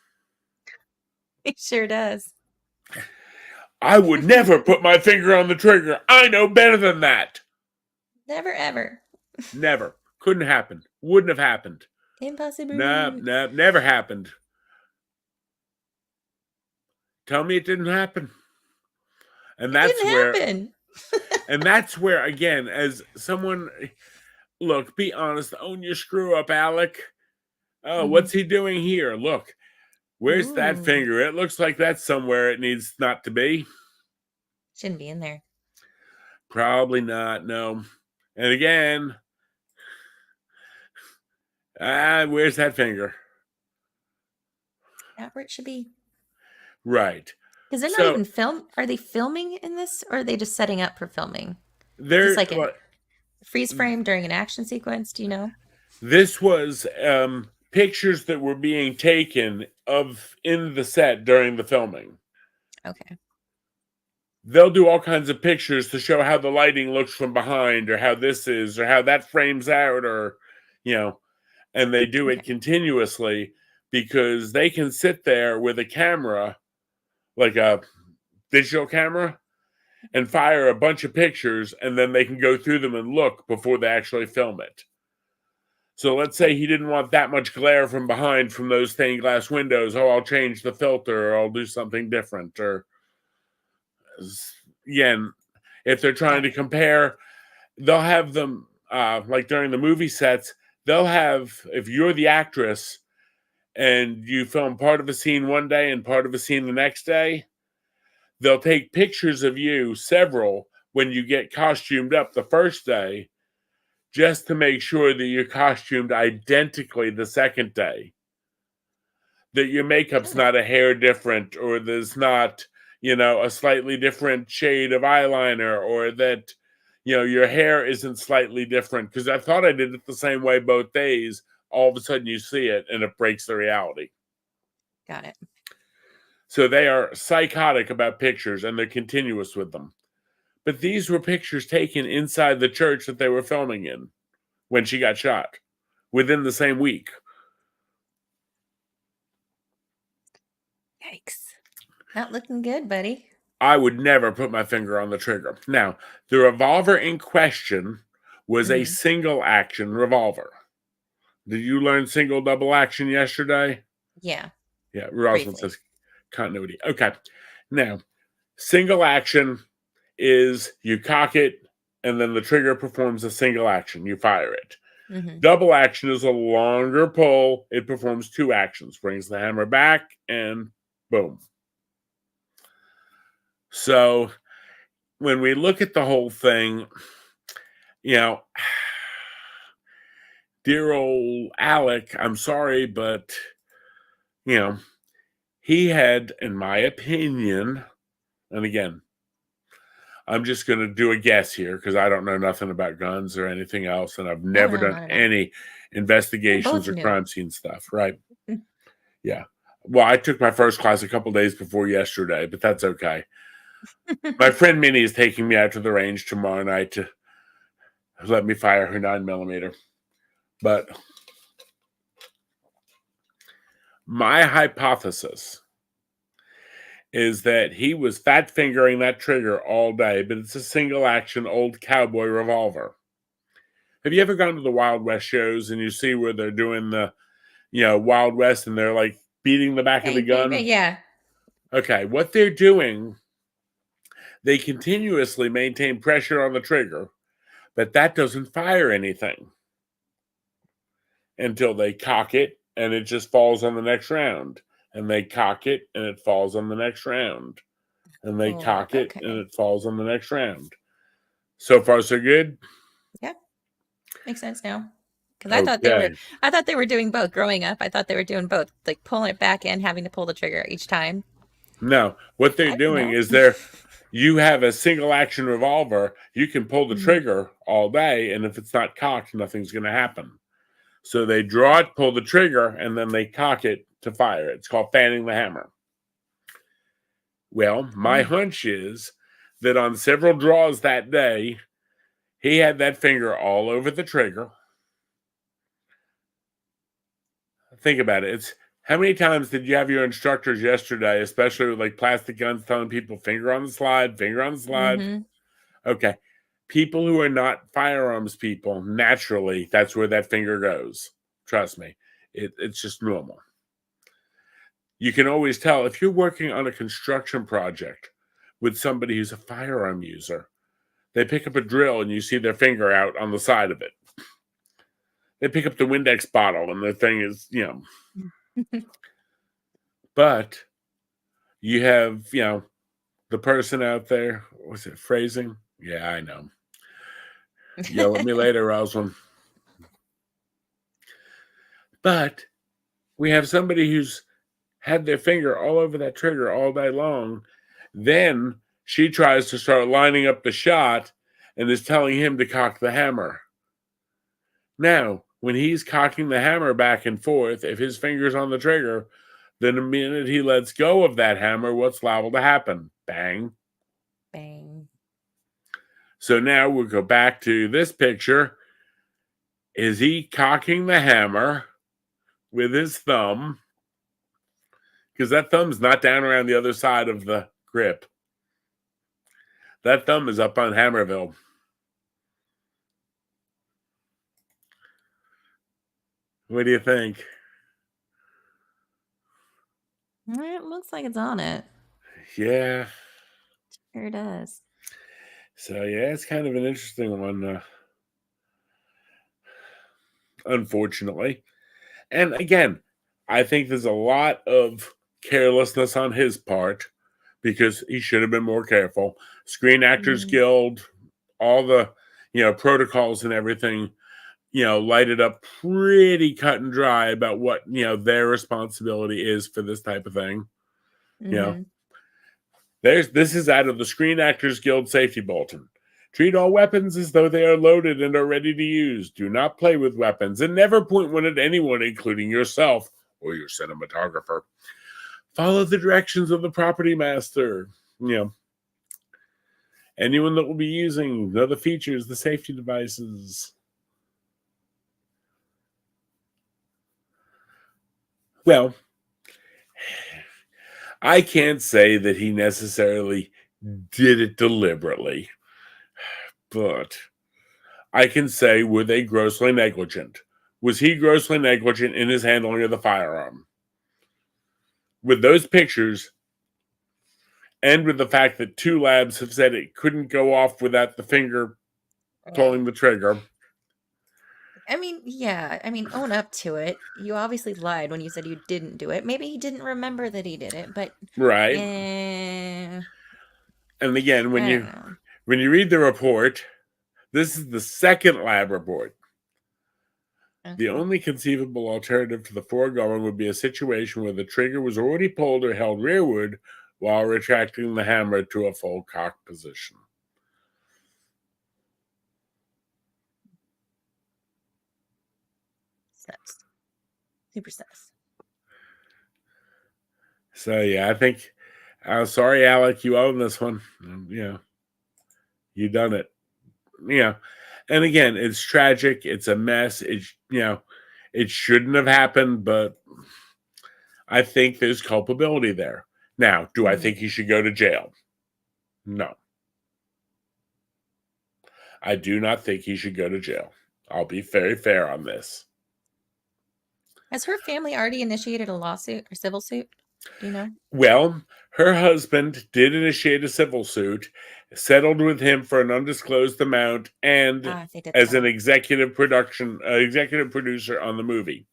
He sure does. I would never put my finger on the trigger. I know better than that. Never ever. Never. Couldn't happen. Wouldn't have happened. Impossible. Nope, never happened. Tell me it didn't happen. And that's where happen. and that's where, again, as someone, look, be honest, own your screw up, Alec. Oh, what's he doing here? Look, where's that finger? It looks like that's somewhere it needs not to be. Shouldn't be in there. Probably not, no. And again, where's that finger? Not where it should be. Right. Because they're not even Are they filming in this, or are they just setting up for filming? They're like a freeze frame during an action sequence. Do you know? This was pictures that were being taken in the set during the filming. Okay. They'll do all kinds of pictures to show how the lighting looks from behind, or how this is, or how that frames out, or, and they do it continuously because they can sit there with a camera, like a digital camera, and fire a bunch of pictures, and then they can go through them and look before they actually film it. So let's say he didn't want that much glare from behind from those stained glass windows. Oh, I'll change the filter, or I'll do something different. Or, again, if they're trying to compare, they'll have them, like during the movie sets, they'll have, if you're the actress and you film part of a scene one day and part of a scene the next day, they'll take pictures of you, several, when you get costumed up the first day, just to make sure that you're costumed identically the second day. That your makeup's not a hair different, or there's not, a slightly different shade of eyeliner, or that, your hair isn't slightly different. Because I thought I did it the same way both days. All of a sudden you see it and it breaks the reality. Got it. So they are psychotic about pictures, and they're continuous with them. But these were pictures taken inside the church that they were filming in when she got shot, within the same week. Yikes. Not looking good, buddy. I would never put my finger on the trigger. Now, the revolver in question was a single action revolver. Did you learn single double action yesterday? Yeah. Yeah, Rosalind says continuity. Okay. Now, single action is you cock it, and then the trigger performs a single action. You fire it. Double action is a longer pull. It performs two actions. Brings the hammer back, and boom. So, when we look at the whole thing, dear old Alec, I'm sorry, but, he had, in my opinion, and again, I'm just going to do a guess here because I don't know nothing about guns or anything else, and I've never done any investigations or crime scene stuff, right? Yeah. Well, I took my first class a couple days before yesterday, but that's okay. My friend Minnie is taking me out to the range tomorrow night to let me fire her 9mm. But my hypothesis is that he was fat fingering that trigger all day, but it's a single action old cowboy revolver. Have you ever gone to the Wild West shows and you see where they're doing the, Wild West, and they're like beating the back of the gun? Yeah. Okay, what they're doing, they continuously maintain pressure on the trigger, but that doesn't fire anything until they cock it and it just falls on the next round. And they cock it, and it falls on the next round. And they cock it, and it falls on the next round. So far, so good? Yeah. Makes sense now. Because I thought they were doing both growing up. I thought they were doing both, like pulling it back in, having to pull the trigger each time. No. What they're doing is you have a single action revolver, you can pull the trigger all day, and if it's not cocked, nothing's going to happen. So they draw it, pull the trigger, and then they cock it to fire. It's called fanning the hammer. Well, my hunch is that on several draws that day, He had that finger all over the trigger. Think about it. It's how many times did you have your instructors yesterday, especially with like plastic guns, telling people finger on the slide, finger on the slide? Mm-hmm. Okay. People who are not firearms people, naturally, that's where that finger goes. Trust me. It's just normal. You can always tell if you're working on a construction project with somebody who's a firearm user, they pick up a drill and you see their finger out on the side of it. They pick up the Windex bottle and the thing is, but you have, the person out there, was it phrasing? Yeah, I know. Yell at me later, Rosalind. But we have somebody who's had their finger all over that trigger all day long. Then she tries to start lining up the shot and is telling him to cock the hammer. Now, when he's cocking the hammer back and forth, if his finger's on the trigger, then the minute he lets go of that hammer, what's liable to happen? Bang. Bang. So now we'll go back to this picture. Is he cocking the hammer with his thumb? Because that thumb's not down around the other side of the grip. That thumb is up on Hammerville. What do you think? It looks like it's on it. Yeah. Sure does. So, yeah, it's kind of an interesting one, unfortunately. And again, I think there's a lot of carelessness on his part because he should have been more careful. Screen Actors Guild, all the, protocols and everything, lighted up pretty cut and dry about what, their responsibility is for this type of thing. This is out of the Screen Actors Guild Safety Bulletin. Treat all weapons as though they are loaded and are ready to use. Do not play with weapons and never point one at anyone, including yourself or your cinematographer. Follow the directions of the property master. Anyone that will be using, know the features, the safety devices. Well, I can't say that he necessarily did it deliberately, but I can say, were they grossly negligent? Was he grossly negligent in his handling of the firearm? With those pictures, and with the fact that 2 labs have said it couldn't go off without the finger pulling the trigger. Own up to it. You obviously lied when you said you didn't do it. Maybe he didn't remember that he did it, but right. And again, when you read the report, this is the second lab report. Okay. The only conceivable alternative to the foregoing would be a situation where the trigger was already pulled or held rearward while retracting the hammer to a full cock position. Snaps. Super snaps. So, yeah, I think, sorry, Alec, you own this one. You done it. And again, it's tragic. It's a mess. It shouldn't have happened, but I think there's culpability there. Now, do I think he should go to jail? No. I do not think he should go to jail. I'll be very fair on this. Has her family already initiated a lawsuit or civil suit? Do you know? Well, her husband did initiate a civil suit, settled with him for an undisclosed amount, and as an executive producer on the movie.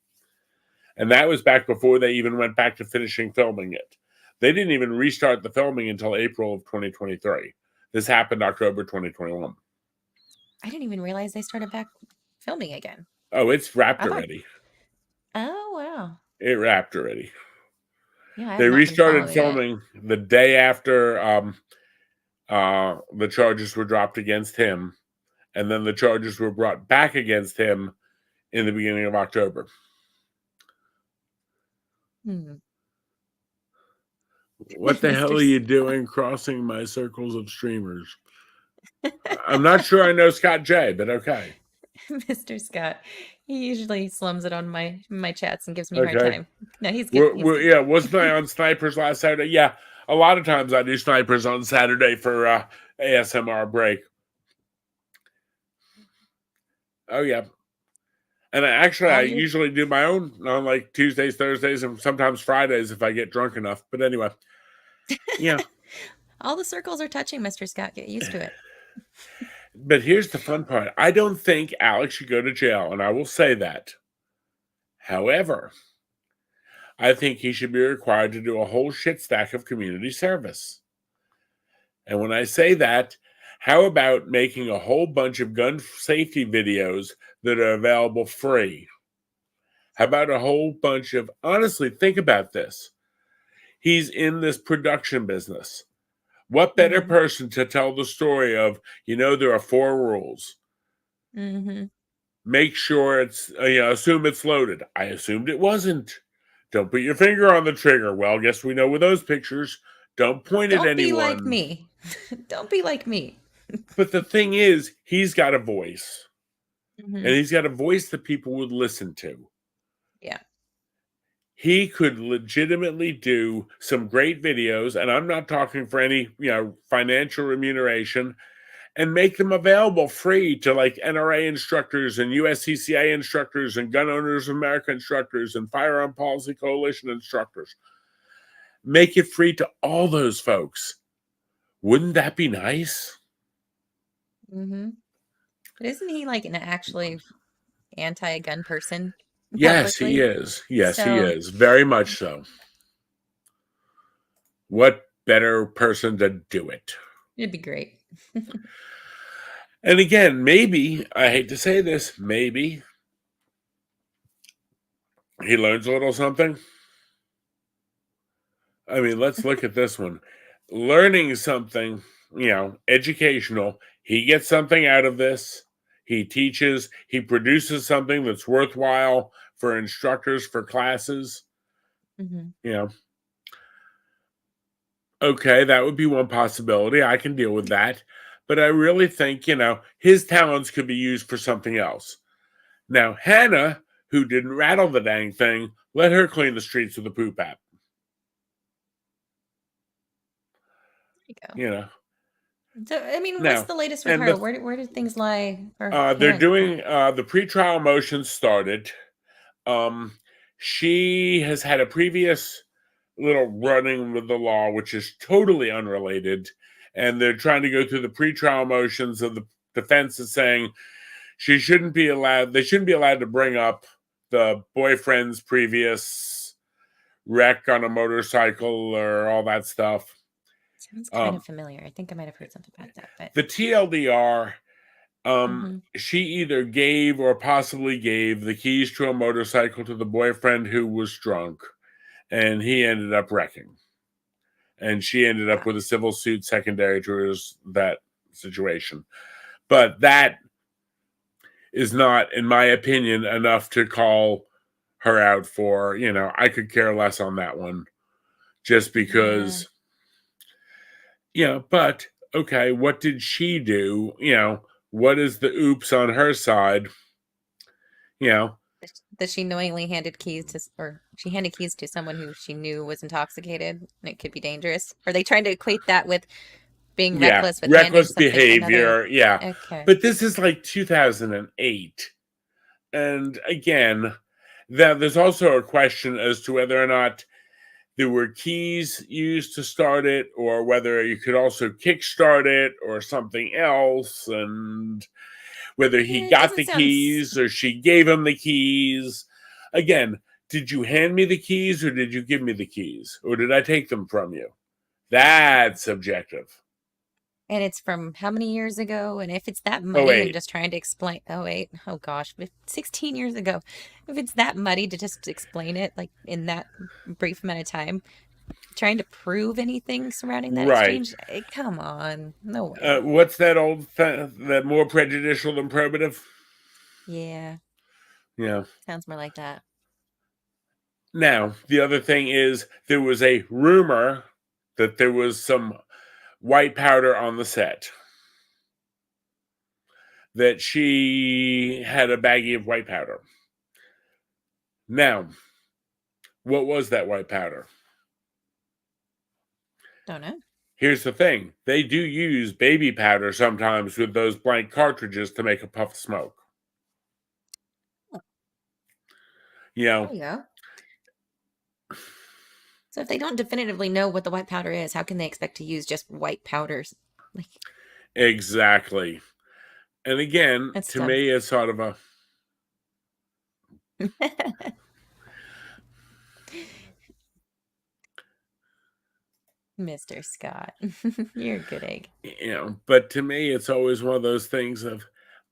And that was back before they even went back to finishing filming it. They didn't even restart the filming until April of 2023. This happened October 2021. I didn't even realize they started back filming again. Oh, it's wrapped already. Oh, wow. It wrapped already. Yeah, they restarted filming the day after the charges were dropped against him, and then the charges were brought back against him in the beginning of October. What the hell are you doing crossing my circles of streamers? I'm not sure I know Scott J, but okay. Mr. Scott. He usually slums it on my chats and gives me a hard Okay. time. No, he's good. He's good. Yeah, wasn't I on Snipers last Saturday? Yeah, a lot of times I do Snipers on Saturday for ASMR break. Oh, yeah. And I All your usually do my own on like Tuesdays, Thursdays, and sometimes Fridays if I get drunk enough. But anyway, yeah. all the circles are touching, Mr. Scott. Get used to it. But here's the fun part. I don't think Alex should go to jail, and I will say that. However, I think he should be required to do a whole shit stack of community service. And when I say that, how about making a whole bunch of gun safety videos that are available free? How about a whole bunch of, honestly, think about this. He's in this production business. What better Mm-hmm. person to tell the story of, there are 4 rules. Mm-hmm. Make sure it's, assume it's loaded. I assumed it wasn't. Don't put your finger on the trigger. Well, guess we know with those pictures. Don't point at Don't be anyone. like me. Don't be like me. But the thing is, he's got a voice. Mm-hmm. And he's got a voice that people would listen to. Yeah. He could legitimately do some great videos, and I'm not talking for any, financial remuneration, and make them available free to like NRA instructors and USCCA instructors and Gun Owners of America instructors and Firearm Policy Coalition instructors. Make it free to all those folks. Wouldn't that be nice? Mm-hmm. But isn't he like an actually anti-gun person? Yes, he Publicly? is. Yes, he So is. Very much so. What better person to do it? it'd be great. And again, maybe, I hate to say this, maybe he learns a little something. I mean, let's look at this one. Learning something, educational. He gets something out of this. He teaches, he produces something that's worthwhile for instructors, for classes. Mm-hmm. Okay, that would be one possibility. I can deal with that. But I really think, his talents could be used for something else. Now, Hannah, who didn't rattle the dang thing, let her clean the streets with a poop app. There you go. You know. So, I mean, what's Now, the latest with and her? Where did things lie for they're Hannah? doing the pretrial motions started. She has had a previous little running with the law, which is totally unrelated, and they're trying to go through the pretrial motions of the defense is saying they shouldn't be allowed to bring up the boyfriend's previous wreck on a motorcycle or all that stuff. Sounds kind of familiar. I think I might have heard something about that. But The TLDR, mm-hmm. she either gave or possibly gave the keys to a motorcycle to the boyfriend who was drunk, and he ended up wrecking. And she ended up with a civil suit secondary to that situation. But that is not, in my opinion, enough to call her out for. I could care less on that one. Just because, but okay, what did she do? What is the oops on her side? That she knowingly handed keys to, or she handed keys to someone who she knew was intoxicated and it could be dangerous. Are they trying to equate that with being reckless with reckless handing something behavior? Another... Okay. But this is like 2008. And again, there's also a question as to whether or not there were keys used to start it, or whether you could also kickstart it or something else, and whether he got the keys or she gave him the keys. Again, did you hand me the keys or did you give me the keys? Or did I take them from you? That's subjective. And it's from how many years ago? And if it's that muddy and just trying to explain, oh gosh, 16 years ago. If it's that muddy to just explain it like in that brief amount of time, trying to prove anything surrounding that exchange, come on, no way. What's that old that more prejudicial than probative? Yeah. Sounds more like that. Now, the other thing is there was a rumor that there was some white powder on the set. that she had a baggie of white powder. Now, what was that white powder? Don't know. Here's the thing. They do use baby powder sometimes with those blank cartridges to make a puff of smoke. You There know, you go. So if they don't definitively know what the white powder is, how can they expect to use just white powders? Like, exactly. And again, that's to dumb. me, it's sort of a, Mr. Scott, you're a good egg. but to me, it's always one of those things of,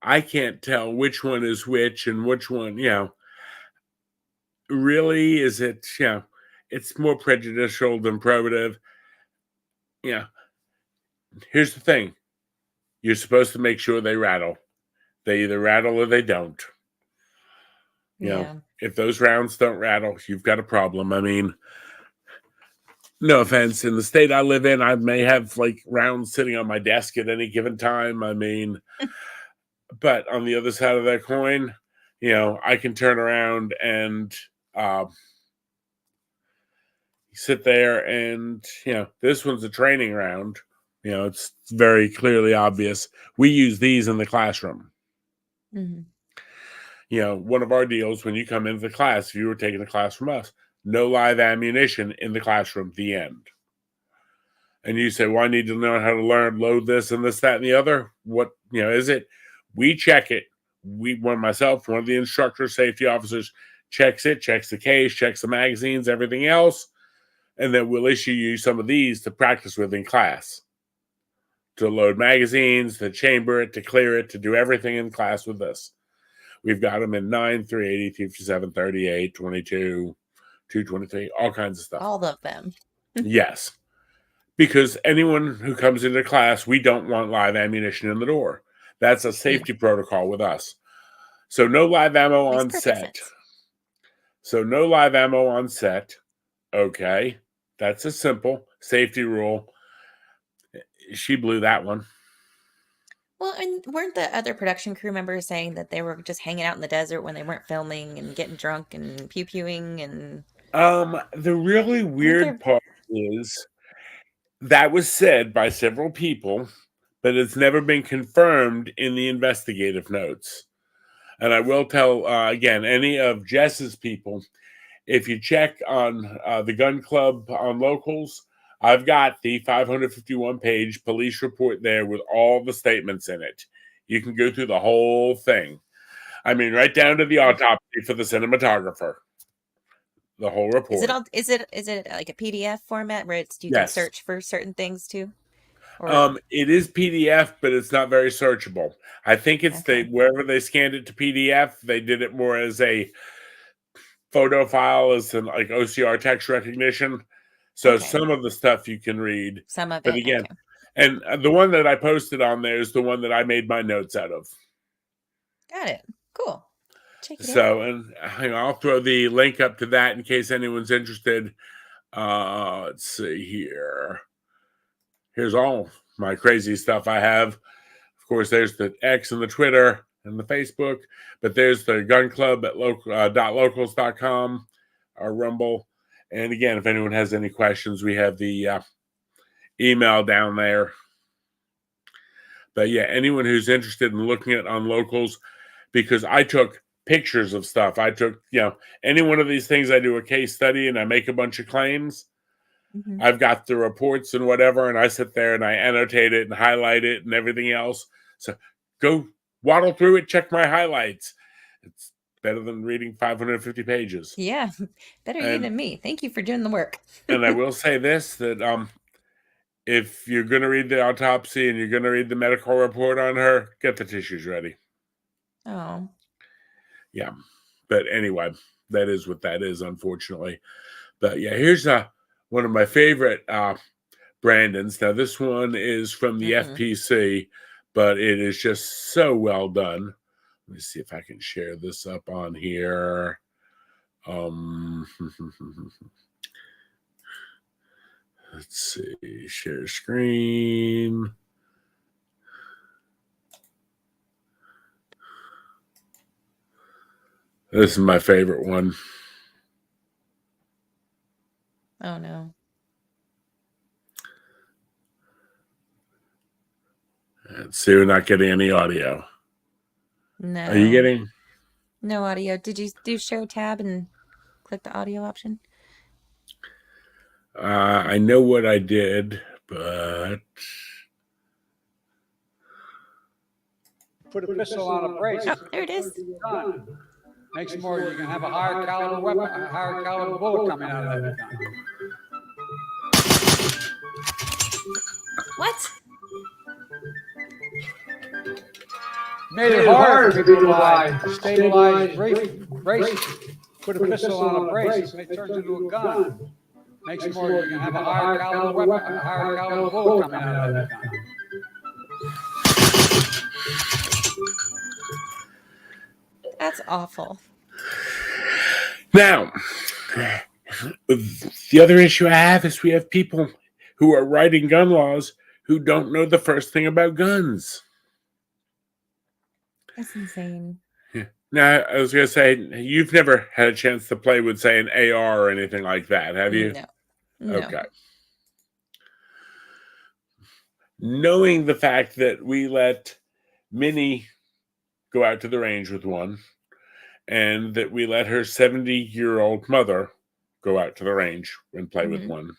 I can't tell which one is which and which one, really is it, it's more prejudicial than probative. Yeah. Here's the thing. You're supposed to make sure they rattle. They either rattle or they don't. Yeah. If those rounds don't rattle, you've got a problem. I mean, no offense, in the state I live in, I may have like rounds sitting on my desk at any given time. I mean, but on the other side of that coin, I can turn around and sit there and, this one's a training round. It's very clearly obvious. We use these in the classroom. Mhm. One of our deals when you come into the class, if you were taking a class from us, no live ammunition in the classroom, the end. And you say, well, I need to know how to learn, load this and this, that, and the other. What, is it? We check it. One of the instructors, safety officers, checks it, checks the case, checks the magazines, everything else. And then we'll issue you some of these to practice with in class. To load magazines, to chamber it, to clear it, to do everything in class with this. We've got them in 9, 380, 257, 38, 22, 223, all kinds of stuff. All of them. Yes. Because anyone who comes into class, we don't want live ammunition in the door. That's a safety protocol with us. So no live ammo Makes on perfect set. sense. So no live ammo on set. Okay. That's a simple safety rule. She blew that one. Well, and weren't the other production crew members saying that they were just hanging out in the desert when they weren't filming and getting drunk and pew-pewing and The really weren't weird there? part is that was said by several people, but it's never been confirmed in the investigative notes. And I will tell, again, any of Jess's people, if you check on the gun club on locals, I've got the 551 page police report there with all the statements in it. You can go through the whole thing. I mean, right down to the autopsy for the cinematographer. The whole report. Is it like a PDF format where you can Yes. search for certain things too? Or It is PDF, but it's not very searchable. I think it's okay. wherever they scanned it to PDF, they did it more as a photo file, as in like OCR text recognition. So Okay. some of the stuff you can read, Some of but it. again, Okay. and the one that I posted on there is the one that I made my notes out of. Got it. Cool. Check it out. So, and I'll throw the link up to that in case anyone's interested. Let's see here. Here's all my crazy stuff I have. Of course, there's the X and the Twitter and the Facebook, but there's the gun club at locals.com, our Rumble. And again, if anyone has any questions, we have the email down there. But yeah, anyone who's interested in looking at on locals, because I took pictures of stuff. I took, any one of these things, I do a case study and I make a bunch of claims. Mm-hmm. I've got the reports and whatever, and I sit there and I annotate it and highlight it and everything else. So go waddle through it, check my highlights. It's better than reading 550 pages. Yeah, better you than me. Thank you for doing the work. And I will say this, that if you're going to read the autopsy and you're going to read the medical report on her, get the tissues ready. Oh. Yeah. But anyway, that is what that is, unfortunately. But yeah, here's one of my favorite Brandon's. Now, this one is from the FPC, but it is just so well done. Let me see if I can share this up on here. Let's see, share screen. This is my favorite one. Oh no. Let's see, we're not getting any audio. No. Are you getting? No audio. Did you do share tab and click the audio option? I know what I did, but Put a pistol on a brace. Oh, there it is. Gun. Makes more. You can have a higher caliber weapon, a higher caliber bullet coming out of that gun. What? Made it harder for people to buy. Stabilized brace. Put a pistol on a brace. It turns into a gun. Makes more. You can have a higher caliber weapon, a higher caliber bullet coming out of that gun. That's awful. now the other issue I have is we have people who are writing gun laws who don't know the first thing about guns. That's insane. Now, I was going to say, you've never had a chance to play with, say, an AR or anything like that, have you? No. Okay. Knowing the fact that we let Minnie go out to the range with one, and that we let her 70-year-old mother go out to the range and play with one,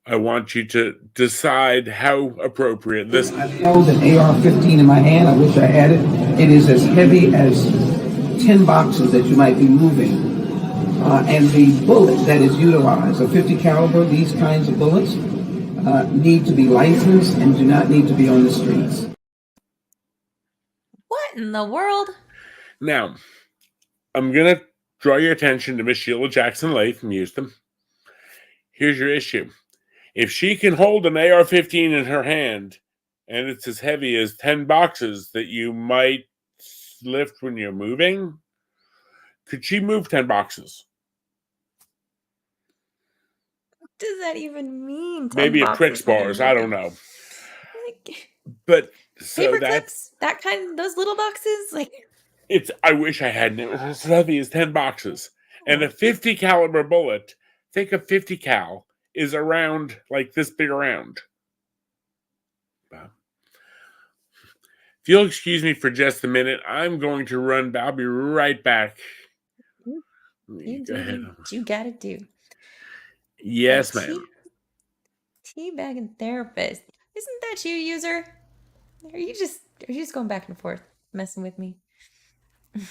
I want you to decide how appropriate this. I've held an AR-15 in my hand. I wish I had it. It is as heavy as 10 boxes that you might be moving. And the bullet that is utilized, a 50 caliber, these kinds of bullets, need to be licensed and do not need to be on the streets. What in the world? Now, I'm going to draw your attention to Miss Sheila Jackson Leigh from Houston. Here's your issue. If she can hold an AR-15 in her hand, and it's as heavy as 10 boxes that you might lift when you're moving, could she move 10 boxes? What does that even mean? 10 Maybe boxes a Twix when you're bars, I don't moving? know. Like, But so paper that's clips? That kind, those little boxes? Like, it's. I wish I hadn't. It was as heavy as 10 boxes, and a 50 caliber bullet. Think a 50 cal is around like this big around. If you'll excuse me for just a minute, I'm going to run. I'll be right back. you do what you gotta do. Yes, ma'am. Teabagging therapist. Isn't that you, user? Are you just going back and forth, messing with me? I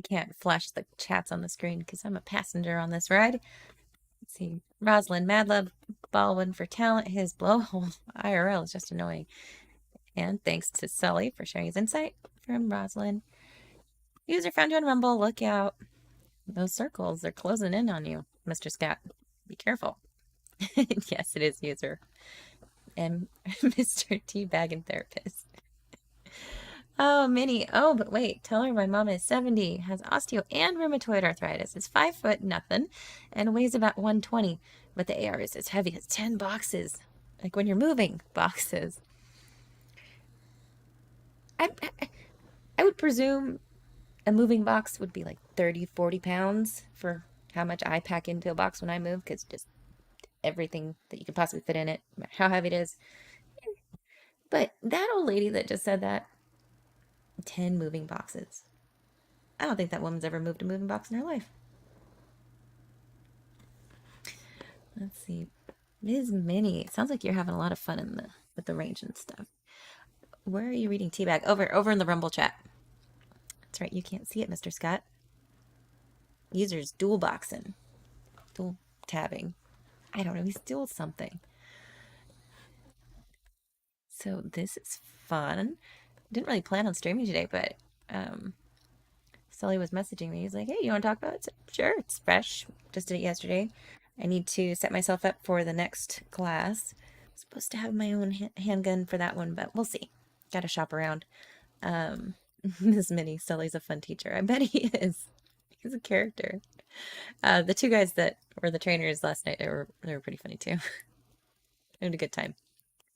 can't flash the chats on the screen because I'm a passenger on this ride. Let's see. Rosalind, Mad Love Baldwin for talent. His blowhole IRL is just annoying. And thanks to Sully for sharing his insight from Rosalind. User found you on Rumble. Look out. Those circles, they're closing in on you, Mr. Scott. Be careful. Yes, it is user. And Mr. Teabagging therapist. Oh, Minnie. Oh, but wait. Tell her my mom is 70, has osteo and rheumatoid arthritis, is 5 foot nothing, and weighs about 120. But the AR is as heavy as 10 boxes. Like when you're moving boxes. I would presume a moving box would be like 30, 40 pounds for how much I pack into a box when I move, because just everything that you could possibly fit in it, no matter how heavy it is. But that old lady that just said that, 10 moving boxes. I don't think that woman's ever moved a moving box in her life. Let's see. Ms. Minnie. It sounds like you're having a lot of fun with the range and stuff. Where are you reading Teabag? Over in the Rumble chat. That's right, you can't see it, Mr. Scott. User's dual boxing. Dual tabbing. I don't know, he's dual something. So this is fun. Didn't really plan on streaming today, but Sully was messaging me. He's like, hey, you want to talk about it? So, sure, it's fresh. Just did it yesterday. I need to set myself up for the next class. I'm supposed to have my own handgun for that one, but we'll see. Got to shop around. This Minnie, Sully's a fun teacher. I bet he is. He's a character. The two guys that were the trainers last night, they were pretty funny too. I had a good time.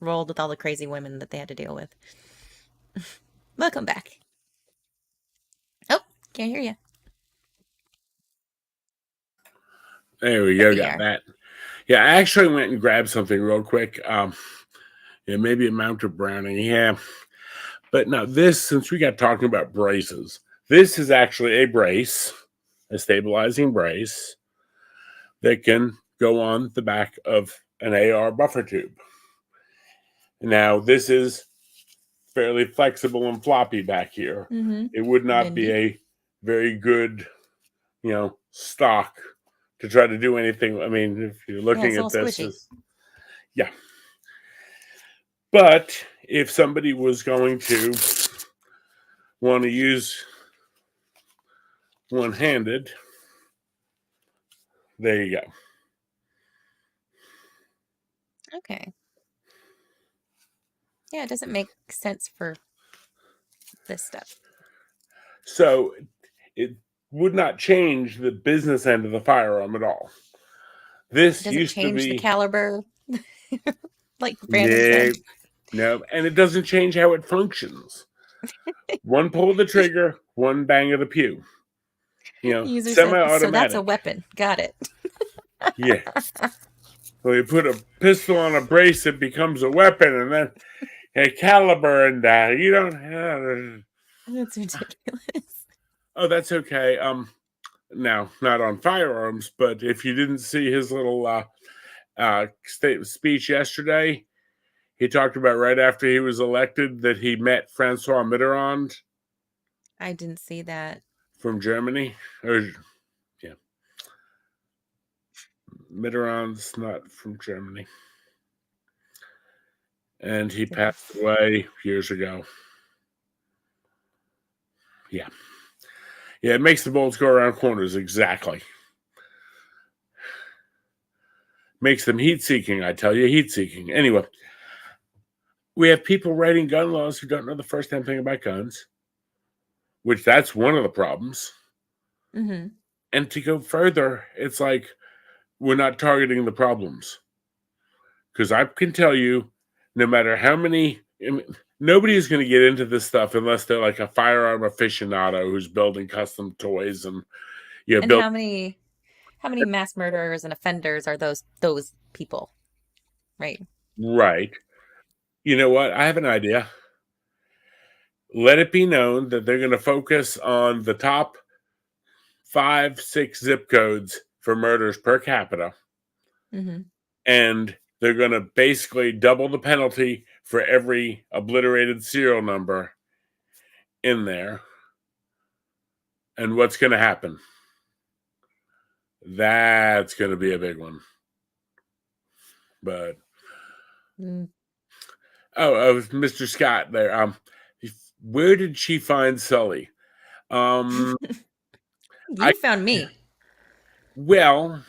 Rolled with all the crazy women that they had to deal with. Welcome back. Oh, can't hear you. There we There go. we Got are. that. Yeah, I actually went and grabbed something real quick. Yeah, maybe a mount of browning. Yeah. But now this, since we got talking about braces, this is actually a brace, a stabilizing brace that can go on the back of an AR buffer tube. Now, this is fairly flexible and floppy back here. Mm-hmm. It would not be Bendy. a very good, stock to try to do anything. I mean, if you're Yeah, looking it's all at this, squishy. yeah. But if somebody was going to want to use one-handed, there you go. Okay. Yeah, it doesn't make sense for this stuff. So it would not change the business end of the firearm at all. It This doesn't used to change the be caliber, like Brandon said. no, and it doesn't change how it functions. One pull of the trigger, one bang of the pew. User said, so that's a Semi-automatic. weapon. Got it. Yeah. Well, you put a pistol on a brace, it becomes a weapon, and then a caliber, and you don't. That's ridiculous. Oh, that's okay. Now not on firearms, but if you didn't see his little speech yesterday, he talked about right after he was elected that he met Francois Mitterrand I didn't see that. from Germany. Or, yeah. Mitterrand's not from Germany. And he passed away years ago. Yeah. Yeah, it makes the bullets go around corners, exactly. Makes them heat-seeking, I tell you, heat-seeking. Anyway, we have people writing gun laws who don't know the first damn thing about guns, which that's one of the problems. Mm-hmm. And to go further, it's like we're not targeting the problems. Because I can tell you, no matter how many, nobody is going to get into this stuff unless they're like a firearm aficionado who's building custom toys and And how many mass murderers and offenders are those people, right? Right. You know what? I have an idea. Let it be known that they're going to focus on the top 5, 6 zip codes for murders per capita. Mm-hmm. And they're going to basically double the penalty for every obliterated serial number in there. And what's going to happen? That's going to be a big one. But Mr. Scott there. Where did she find Sully? You found me. Well,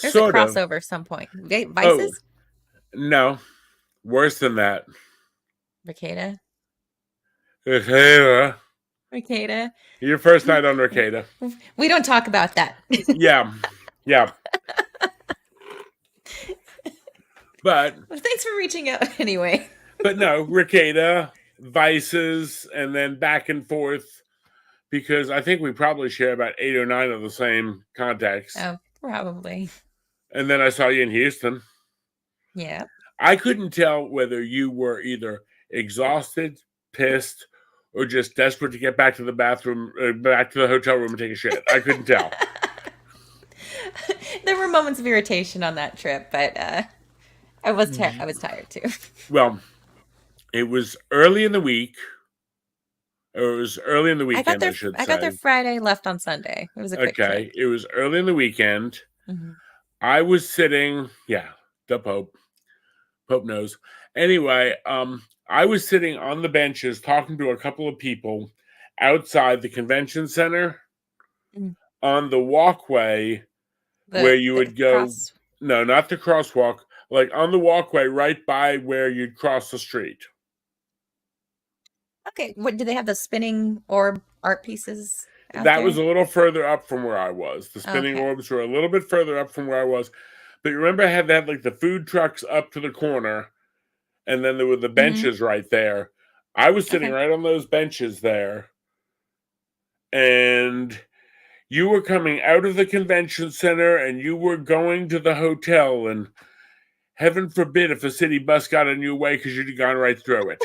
There's sort a of. crossover some point. Vices? Oh, no. Worse than that. Ricada? Ricada. Ricada? Your first night on Ricada. We don't talk about that. Yeah. But Well, thanks for reaching out anyway. But no, Ricada, Vices, and then back and forth, because I think we probably share about 8 or 9 of the same contacts. Oh, probably. And then I saw you in Houston. Yeah. I couldn't tell whether you were either exhausted, pissed, or just desperate to get back to the bathroom, back to the hotel room and take a shit. I couldn't tell. There were moments of irritation on that trip, but I was tired too. Well, it was early in the week. Or it was early in the weekend, I should say. I got there Friday, left on Sunday. It was a quick trip. It was early in the weekend. Mm-hmm. I was sitting, the Pope knows. Anyway, I was sitting on the benches talking to a couple of people outside the convention center on the walkway where you would go. No, not the crosswalk. Like on the walkway right by where you'd cross the street. Okay. What do they have? The spinning orb art pieces? That was a little further up from where I was. The spinning orbs were a little bit further up from where I was. But you remember I had like the food trucks up to the corner, and then there were the benches right there. I was sitting Okay. right on those benches there, and you were coming out of the convention center and you were going to the hotel, and heaven forbid if a city bus got in your way because you'd gone right through it.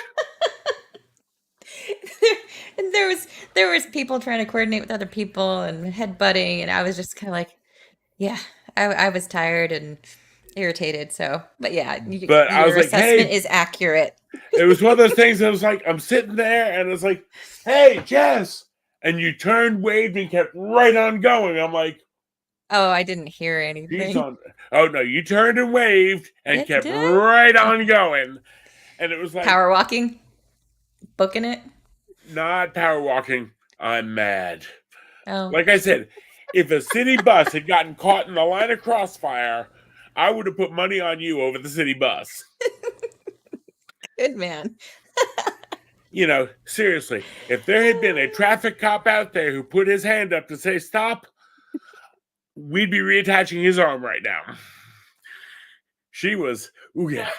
And there was people trying to coordinate with other people and headbutting, and I was just kind of like, yeah, I was tired and irritated. So, but yeah, But I was your like, assessment hey, is accurate. it was one of those things that was like, I'm sitting there and it's like, hey, Jess. And you turned, waved, and kept right on going. I'm like, Oh, I didn't hear he's anything. on. Oh, no, you turned and waved and kept Did I? right Oh, on going. And it was like, power walking, booking it. not power walking. I'm mad. Oh, Like I said, if a city bus had gotten caught in the line of crossfire, I would have put money on you over the city bus. good man. You know, seriously, if there had been a traffic cop out there who put his hand up to say stop, we'd be reattaching his arm right now. She was, ooh, yeah.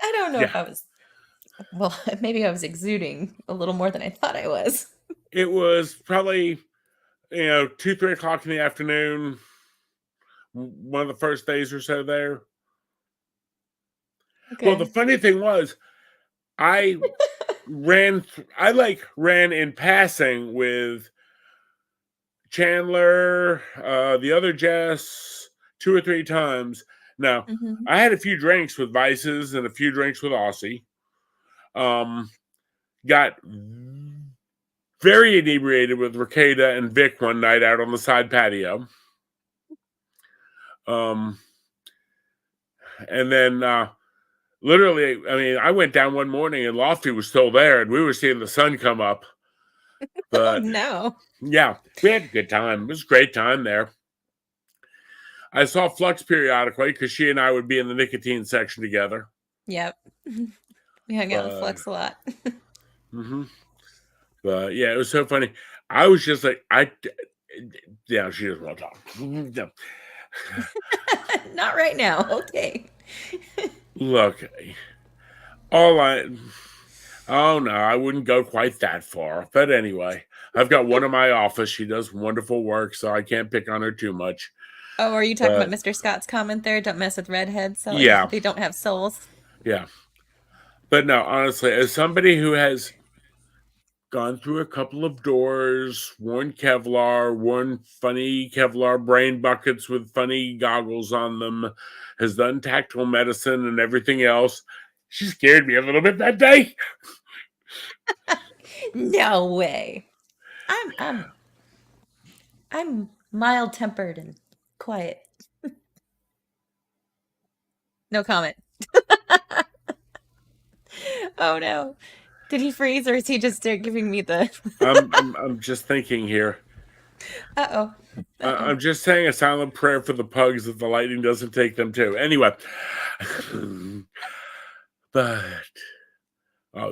I don't know if Yeah. I was, well, maybe I was exuding a little more than I thought I was. It was probably, 2, 3 o'clock in the afternoon, one of the first days or so there. Okay. Well, the funny thing was, I ran in passing with Chandler, the other Jess, 2 or 3 times. Now, Mhm. I had a few drinks with Vices and a few drinks with Aussie. Got very inebriated with Ricada and Vic one night out on the side patio. And then literally, I mean, I went down one morning and Lofty was still there and we were seeing the sun come up. Oh But no. yeah, we had a good time. It was a great time there. I saw Flux periodically because she and I would be in the nicotine section together. Yep. We hung out with Flux a lot. Mm-hmm. But yeah, it was so funny. I was just like, yeah, she doesn't want to talk. No. Not right now. Okay. Look, oh no, I wouldn't go quite that far. But anyway, I've got one in my office. She does wonderful work, so I can't pick on her too much. Oh, are you talking about Mr. Scott's comment there? Don't mess with redheads. So Yeah. they don't have souls. Yeah. But no, honestly, as somebody who has gone through a couple of doors, worn Kevlar, worn funny Kevlar brain buckets with funny goggles on them, has done tactical medicine and everything else, she scared me a little bit that day. No way. I'm mild tempered and quiet. No comment. Oh no. Did he freeze or is he just giving me the I'm just thinking here. Uh-oh. I'm just saying a silent prayer for the pugs that the lightning doesn't take them too. Anyway. But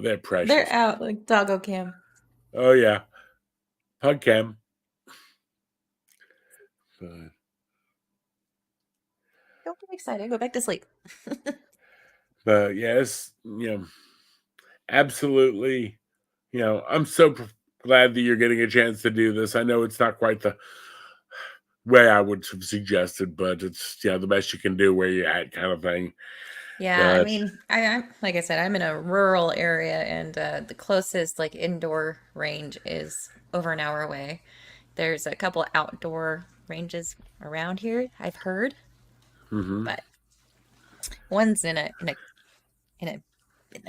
they're precious. They're out like doggo cam. Oh yeah. Pug cam. But Don't get excited. Go back to sleep. But yes, absolutely. I'm so glad that you're getting a chance to do this. I know it's not quite the way I would have suggested, but it's the best you can do where you're at, kind of thing. Yeah, I But mean, I'm like I said, I'm in a rural area, and the closest like indoor range is over an hour away. There's a couple outdoor ranges around here, I've heard, but one's in the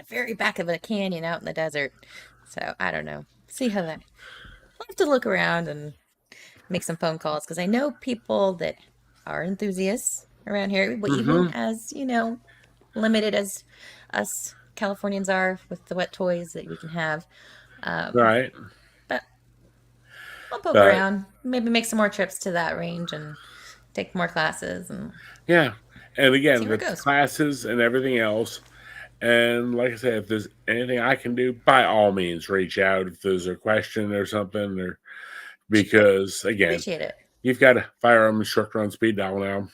very back of a canyon out in the desert. So I don't know. See how that. I'll have to look around and make some phone calls because I know people that are enthusiasts around here, but even as limited as us Californians are with the wet toys that we can have. right. But I'll poke But around, maybe make some more trips to that range and take more classes and yeah. And see again, where it the goes. classes and everything else. And like I said, if there's anything I can do, by all means, reach out if there's a question or something, or because again, Appreciate it. you've got a firearm instructor on speed dial now.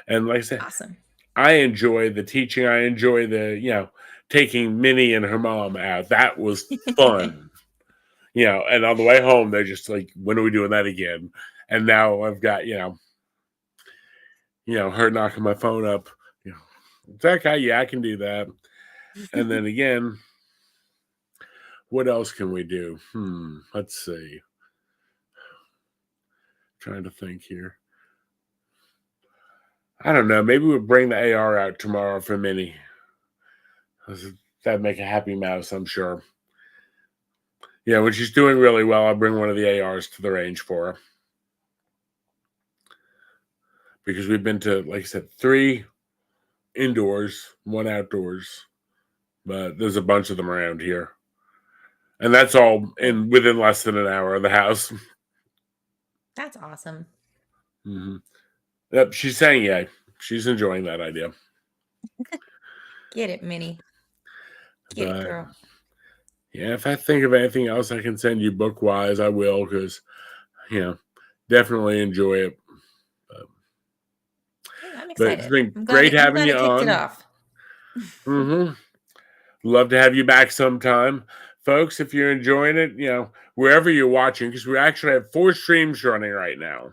And like I said, Awesome. I enjoy the teaching. I enjoy the, taking Minnie and her mom out. That was fun. And on the way home, they're just like, when are we doing that again? And now I've got, her knocking my phone up. Is that guy? Yeah, I can do that. And then again, what else can we do? Let's see. Trying to think here. I don't know. Maybe we'll bring the AR out tomorrow for Minnie. That'd make a happy mouse, I'm sure. When she's doing really well, I'll bring one of the ARs to the range for her. Because we've been to, like I said, 3 indoors, 1 outdoors. But there's a bunch of them around here. And that's all within less than an hour of the house. That's awesome. Mm-hmm. Yep, she's saying yay. She's enjoying that idea. Get it, Minnie. Get it, girl. Yeah, if I think of anything else I can send you book-wise, I will, because, definitely enjoy it. I'm excited. But it's been great having you on. Kicked it off. Mm-hmm. Love to have you back sometime. Folks, if you're enjoying it, wherever you're watching, because we actually have 4 streams running right now.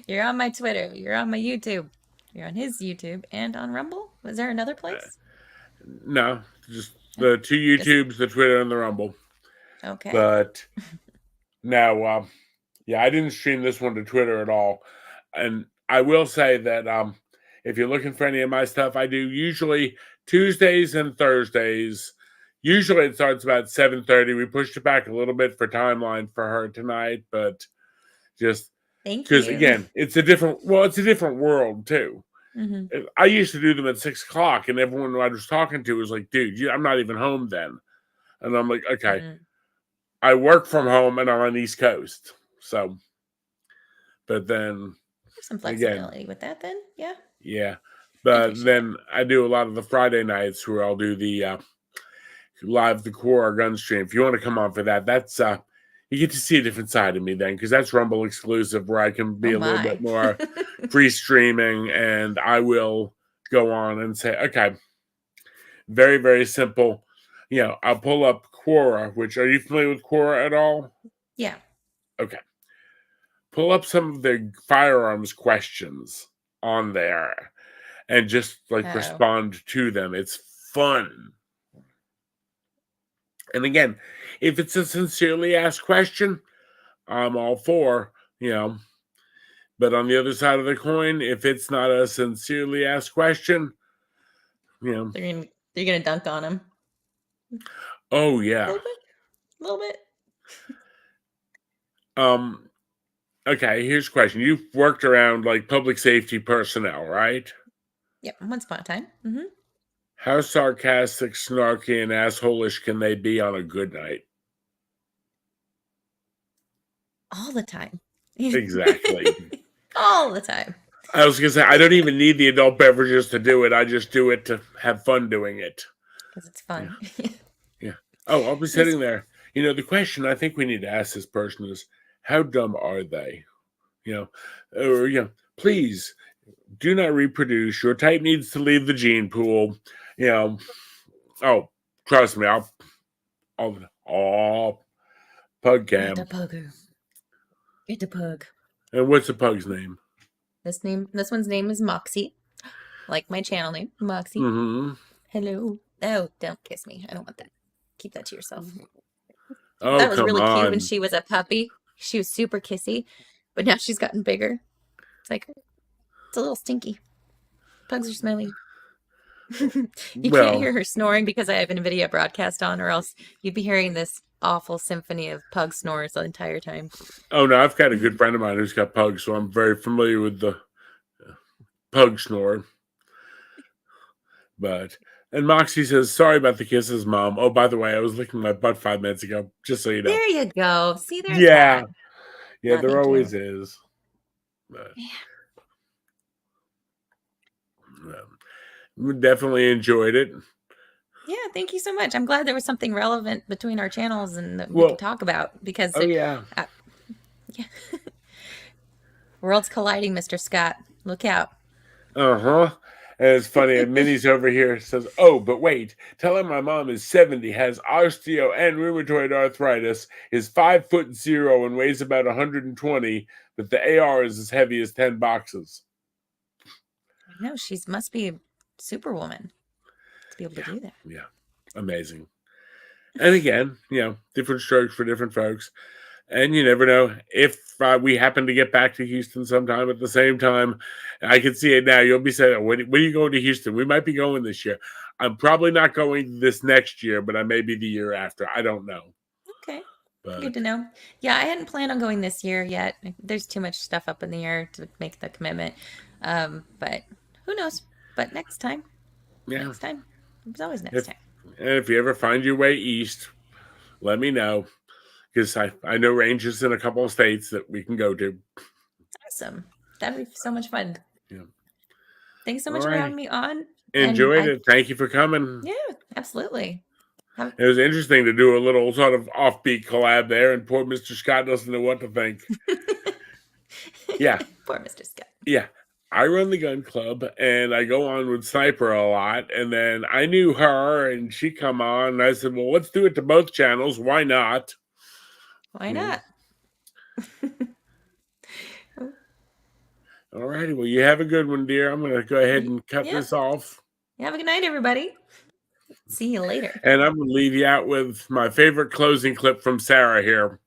You're on my Twitter. You're on my YouTube. You're on his YouTube and on Rumble. Was there another place? No, just the 2 YouTubes, the Twitter, and the Rumble. Okay. But now, I didn't stream this one to Twitter at all. And I will say that if you're looking for any of my stuff, I do usually Tuesdays and Thursdays. Usually it starts about 7:30. We pushed it back a little bit for timeline for her tonight, but just because again, it's a different world too. Mm-hmm. I used to do them at 6 o'clock, and everyone I was talking to was like, "Dude, I'm not even home then," and I'm like, "Okay." Mm-hmm. I work from home, and I'm on the East Coast, so. But then there's some flexibility with that, then, yeah. Yeah, but then I do a lot of the Friday nights where I'll do the live the core gun stream. If you want to come on for that, that's you get to see a different side of me then, because that's Rumble exclusive, where I can be a little bit more free streaming, and I will go on and say, okay, very, very simple. I'll pull up Quora, which, are you familiar with Quora at all? Yeah. Okay. Pull up some of the firearms questions on there and just respond to them. It's fun. And again, if it's a sincerely asked question, I'm all for, but on the other side of the coin, if it's not a sincerely asked question, they're gonna dunk on him. Oh yeah. A little bit. Okay, here's a question. You've worked around public safety personnel, right? Yep, once upon a time. Mm-hmm. How sarcastic, snarky, and asshole-ish can they be on a good night? All the time. Exactly. All the time. I was going to say, I don't even need the adult beverages to do it. I just do it to have fun doing it. Because it's fun. Yeah. Oh, I'll be sitting there. The question I think we need to ask this person is, how dumb are they? Please do not reproduce. Your type needs to leave the gene pool. Oh, trust me, I'll pug cam. Get the pugger. Get the pug. And what's the pug's name? This one's name is Moxie. Like my channel name, Moxie. Mm-hmm. Hello. Oh, don't kiss me. I don't want that. Keep that to yourself. Oh, that was really on. cute when she was a puppy. She was super kissy, but now she's gotten bigger. It's a little stinky. Pugs are smelly. You can't hear her snoring because I have an NVIDIA broadcast on, or else you'd be hearing this awful symphony of pug snores the entire time. Oh, no, I've got a good friend of mine who's got pugs, so I'm very familiar with the pug snore. And Moxie says, sorry about the kisses, Mom. Oh, by the way, I was licking my butt 5 minutes ago, just so you know. There you go. See, there's that. Yeah, no, there always is. But, we definitely enjoyed it. Yeah, thank you so much. I'm glad there was something relevant between our channels and that we could talk about, because yeah. Worlds colliding, Mr. Scott. Look out. Uh-huh. And it's funny, and Minnie's over here says, "Oh, but wait, tell him my mom is 70, has osteo and rheumatoid arthritis, is 5'0" and weighs about 120, but the AR is as heavy as 10 boxes." No, she must be a superwoman to be able to do that. Yeah, amazing. And again, different strokes for different folks. And you never know if we happen to get back to Houston sometime at the same time. I can see it now. You'll be saying, when are you going to Houston? We might be going this year. I'm probably not going this next year, but I may be the year after. I don't know. Okay. But Good to know. Yeah, I hadn't planned on going this year yet. There's too much stuff up in the air to make the commitment. But who knows? But next time. yeah. Next time. There's always next time. And if you ever find your way east, let me know. Because I know ranges in a couple of states that we can go to. Awesome. That'd be so much fun. Yeah. Thanks so much for having me on. Enjoyed it. Thank you for coming. Yeah, absolutely. It was interesting to do a little sort of offbeat collab there, and poor Mr. Scott doesn't know what to think. Yeah. Poor Mr. Scott. Yeah. I run the gun club, and I go on with Sniper a lot, and then I knew her, and she come on, and I said, well, let's do it to both channels. Why not? Why not? All righty. Well, you have a good one, dear. I'm going to go ahead and cut this off. Have a good night, everybody. See you later. And I'm going to leave you out with my favorite closing clip from Sarah here.